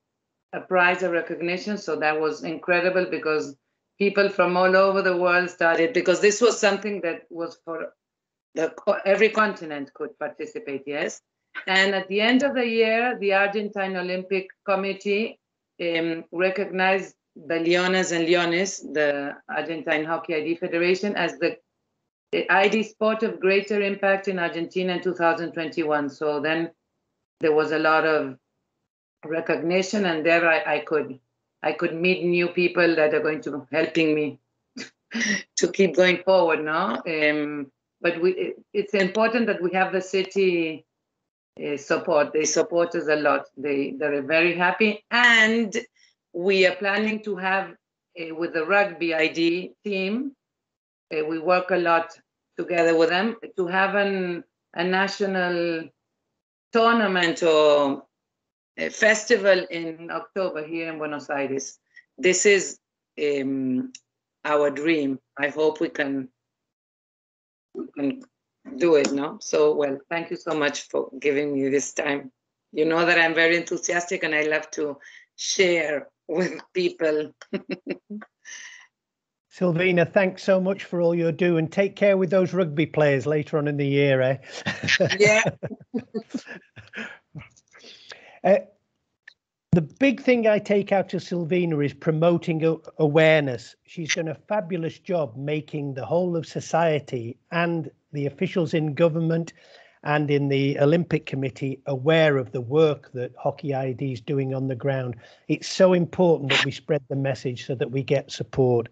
prize of recognition. So that was incredible, because people from all over the world started, because this was something that was for every continent could participate, yes. And at the end of the year, the Argentine Olympic Committee recognized the Leonas and Leones, the Argentine HockeyID Federation, as the ID sport of greater impact in Argentina in 2021. So then there was a lot of recognition, and there I could meet new people that are going to helping me to keep going forward, no? But it's important that we have the city support. They support us a lot. They're very happy, and we are planning to have with the rugby ID team. We work a lot together with them to have a national tournament or a festival in October here in Buenos Aires. This is our dream. I hope we can do it, no? So, well, thank you so much for giving me this time. You know that I'm very enthusiastic and I love to share with people. Silvina, thanks so much for all you do, and take care with those rugby players later on in the year, eh? Yeah. The big thing I take out of Silvina is promoting awareness. She's done a fabulous job making the whole of society and the officials in government and in the Olympic Committee aware of the work that HockeyID is doing on the ground. It's so important that we spread the message so that we get support.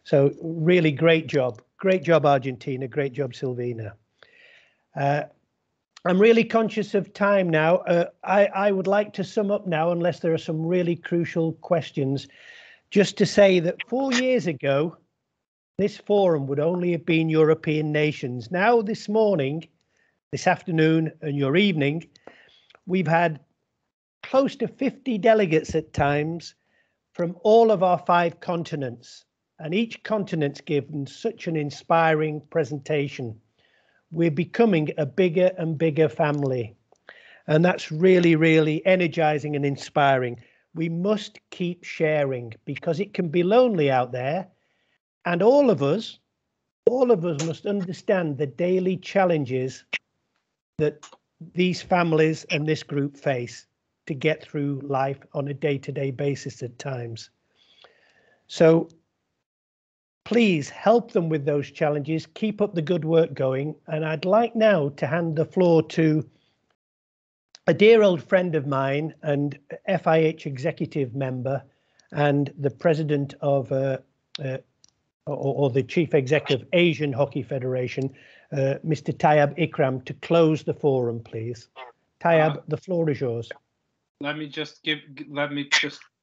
So really great job. Great job, Argentina. Great job, Silvina. I'm really conscious of time now. I would like to sum up now, unless there are some really crucial questions, just to say that 4 years ago, this forum would only have been European nations. Now, this morning, this afternoon and your evening, we've had close to 50 delegates at times from all of our 5 continents, and each continent's given such an inspiring presentation. We're becoming a bigger and bigger family, and that's really, really energizing and inspiring. We must keep sharing because it can be lonely out there, and all of us must understand the daily challenges that these families and this group face to get through life on a day-to-day basis at times. So please help them with those challenges, keep up the good work going. And I'd like now to hand the floor to a dear old friend of mine and FIH executive member and the president of or the chief executive of Asian Hockey Federation, Mr. Tayyab Ikram, to close the forum, please. Tayyab, the floor is yours. Let me just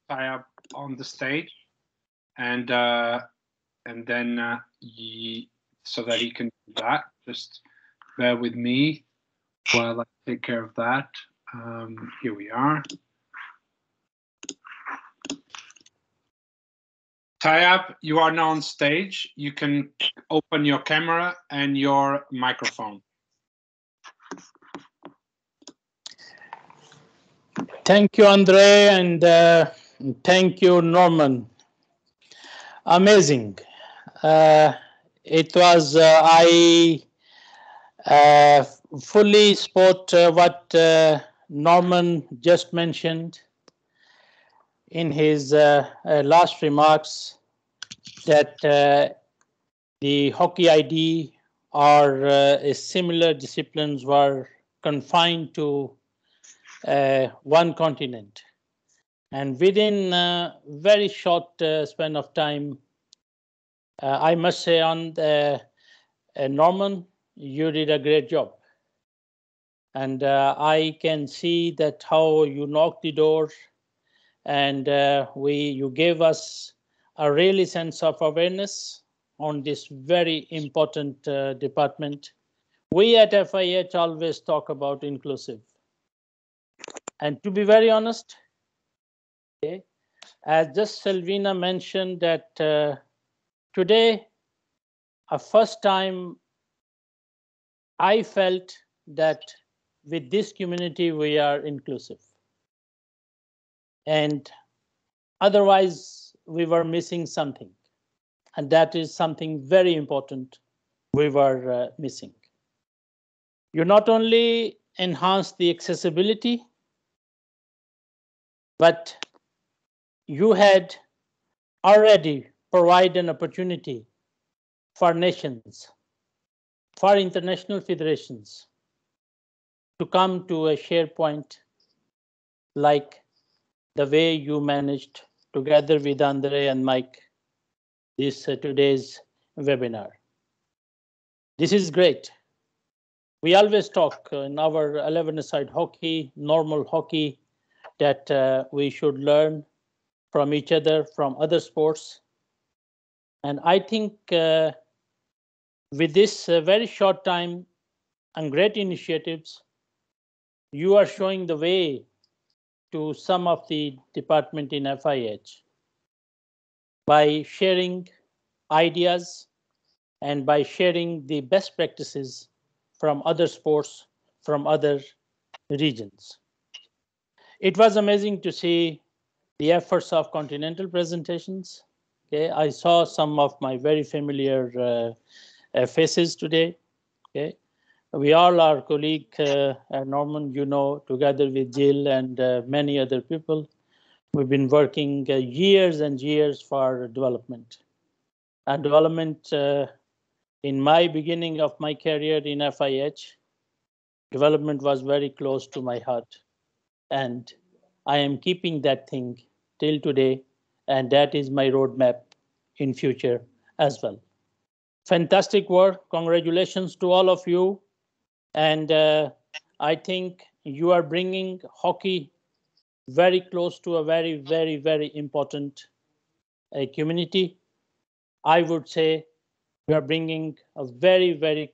tie up on the stage, and then so that he can do that. Just bear with me while I take care of that. Here we are. Tayyab, you are now on stage. You can open your camera and your microphone. Thank you, Andre, and thank you, Norman. Amazing. It was, I fully support what Norman just mentioned in his last remarks, that the HockeyID or similar disciplines were confined to one continent. And within a very short span of time, I must say on the Norman, you did a great job. And I can see that how you knocked the door, and you gave us a really sense of awareness on this very important department. We at FIH always talk about inclusive. And to be very honest, okay, as just Selvina mentioned that today, a first time I felt that with this community, we are inclusive. And otherwise, we were missing something. And that is something very important we were missing. You not only enhance the accessibility, but you had already provided an opportunity for nations, for international federations to come to a share point like the way you managed together with Andre and Mike this today's webinar. This is great. We always talk in our 11-a-side hockey, normal hockey, that we should learn from each other, from other sports. And I think with this very short time and great initiatives, you are showing the way to some of the department in FIH by sharing ideas and by sharing the best practices from other sports, from other regions. It was amazing to see the efforts of continental presentations. Okay, I saw some of my very familiar faces today. Okay, we all are colleague Norman, you know, together with Jill and many other people. We've been working years and years for development. And development in my beginning of my career in FIH, development was very close to my heart. And I am keeping that thing till today, and that is my roadmap in future as well. Fantastic work. Congratulations to all of you. And I think you are bringing hockey very close to a very, very, very important community. I would say We are bringing a very, very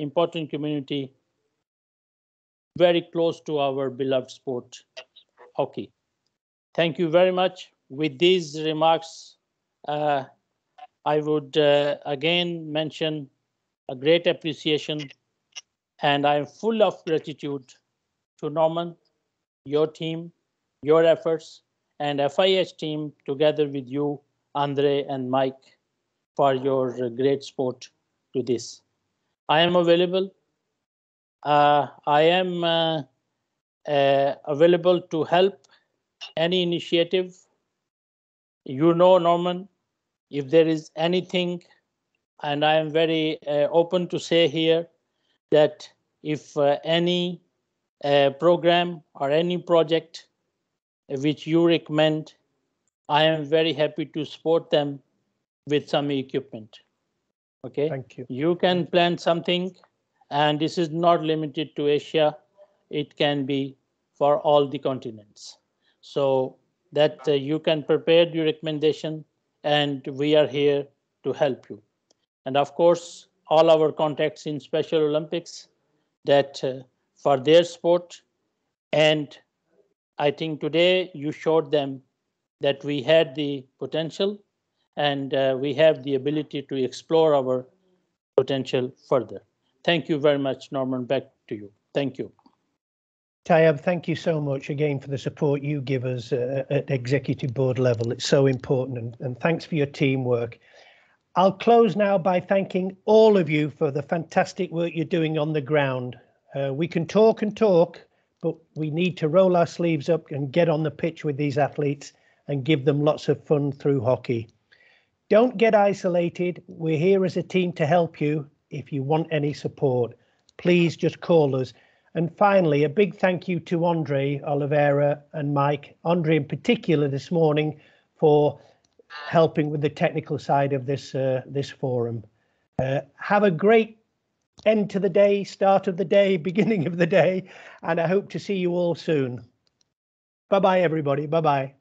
important community very close to our beloved sport, hockey. Thank you very much. With these remarks, I would again mention a great appreciation, and I am full of gratitude to Norman, your team, your efforts, and FIH team together with you, Andre and Mike, for your great support to this. I am available. I am available to help any initiative. You know, Norman, if there is anything, and I am very open to say here that if any program or any project which you recommend, I am very happy to support them with some equipment. Okay. Thank you. You can plan something, and this is not limited to Asia. It can be for all the continents. So that you can prepare your recommendation, and we are here to help you. And of course, all our contacts in Special Olympics that for their sport. And I think today you showed them that we had the potential, and we have the ability to explore our potential further. Thank you very much, Norman. Back to you. Thank you. Tayeb, thank you so much again for the support you give us at executive board level. It's so important, and thanks for your teamwork. I'll close now by thanking all of you for the fantastic work you're doing on the ground. We can talk and talk, but we need to roll our sleeves up and get on the pitch with these athletes and give them lots of fun through hockey. Don't get isolated. We're here as a team to help you. If you want any support, please just call us. And finally, a big thank you to Andre Oliveira and Mike, Andre in particular this morning, for helping with the technical side of this forum. Have a great end to the day, start of the day, beginning of the day, and I hope to see you all soon. Bye-bye, everybody. Bye-bye.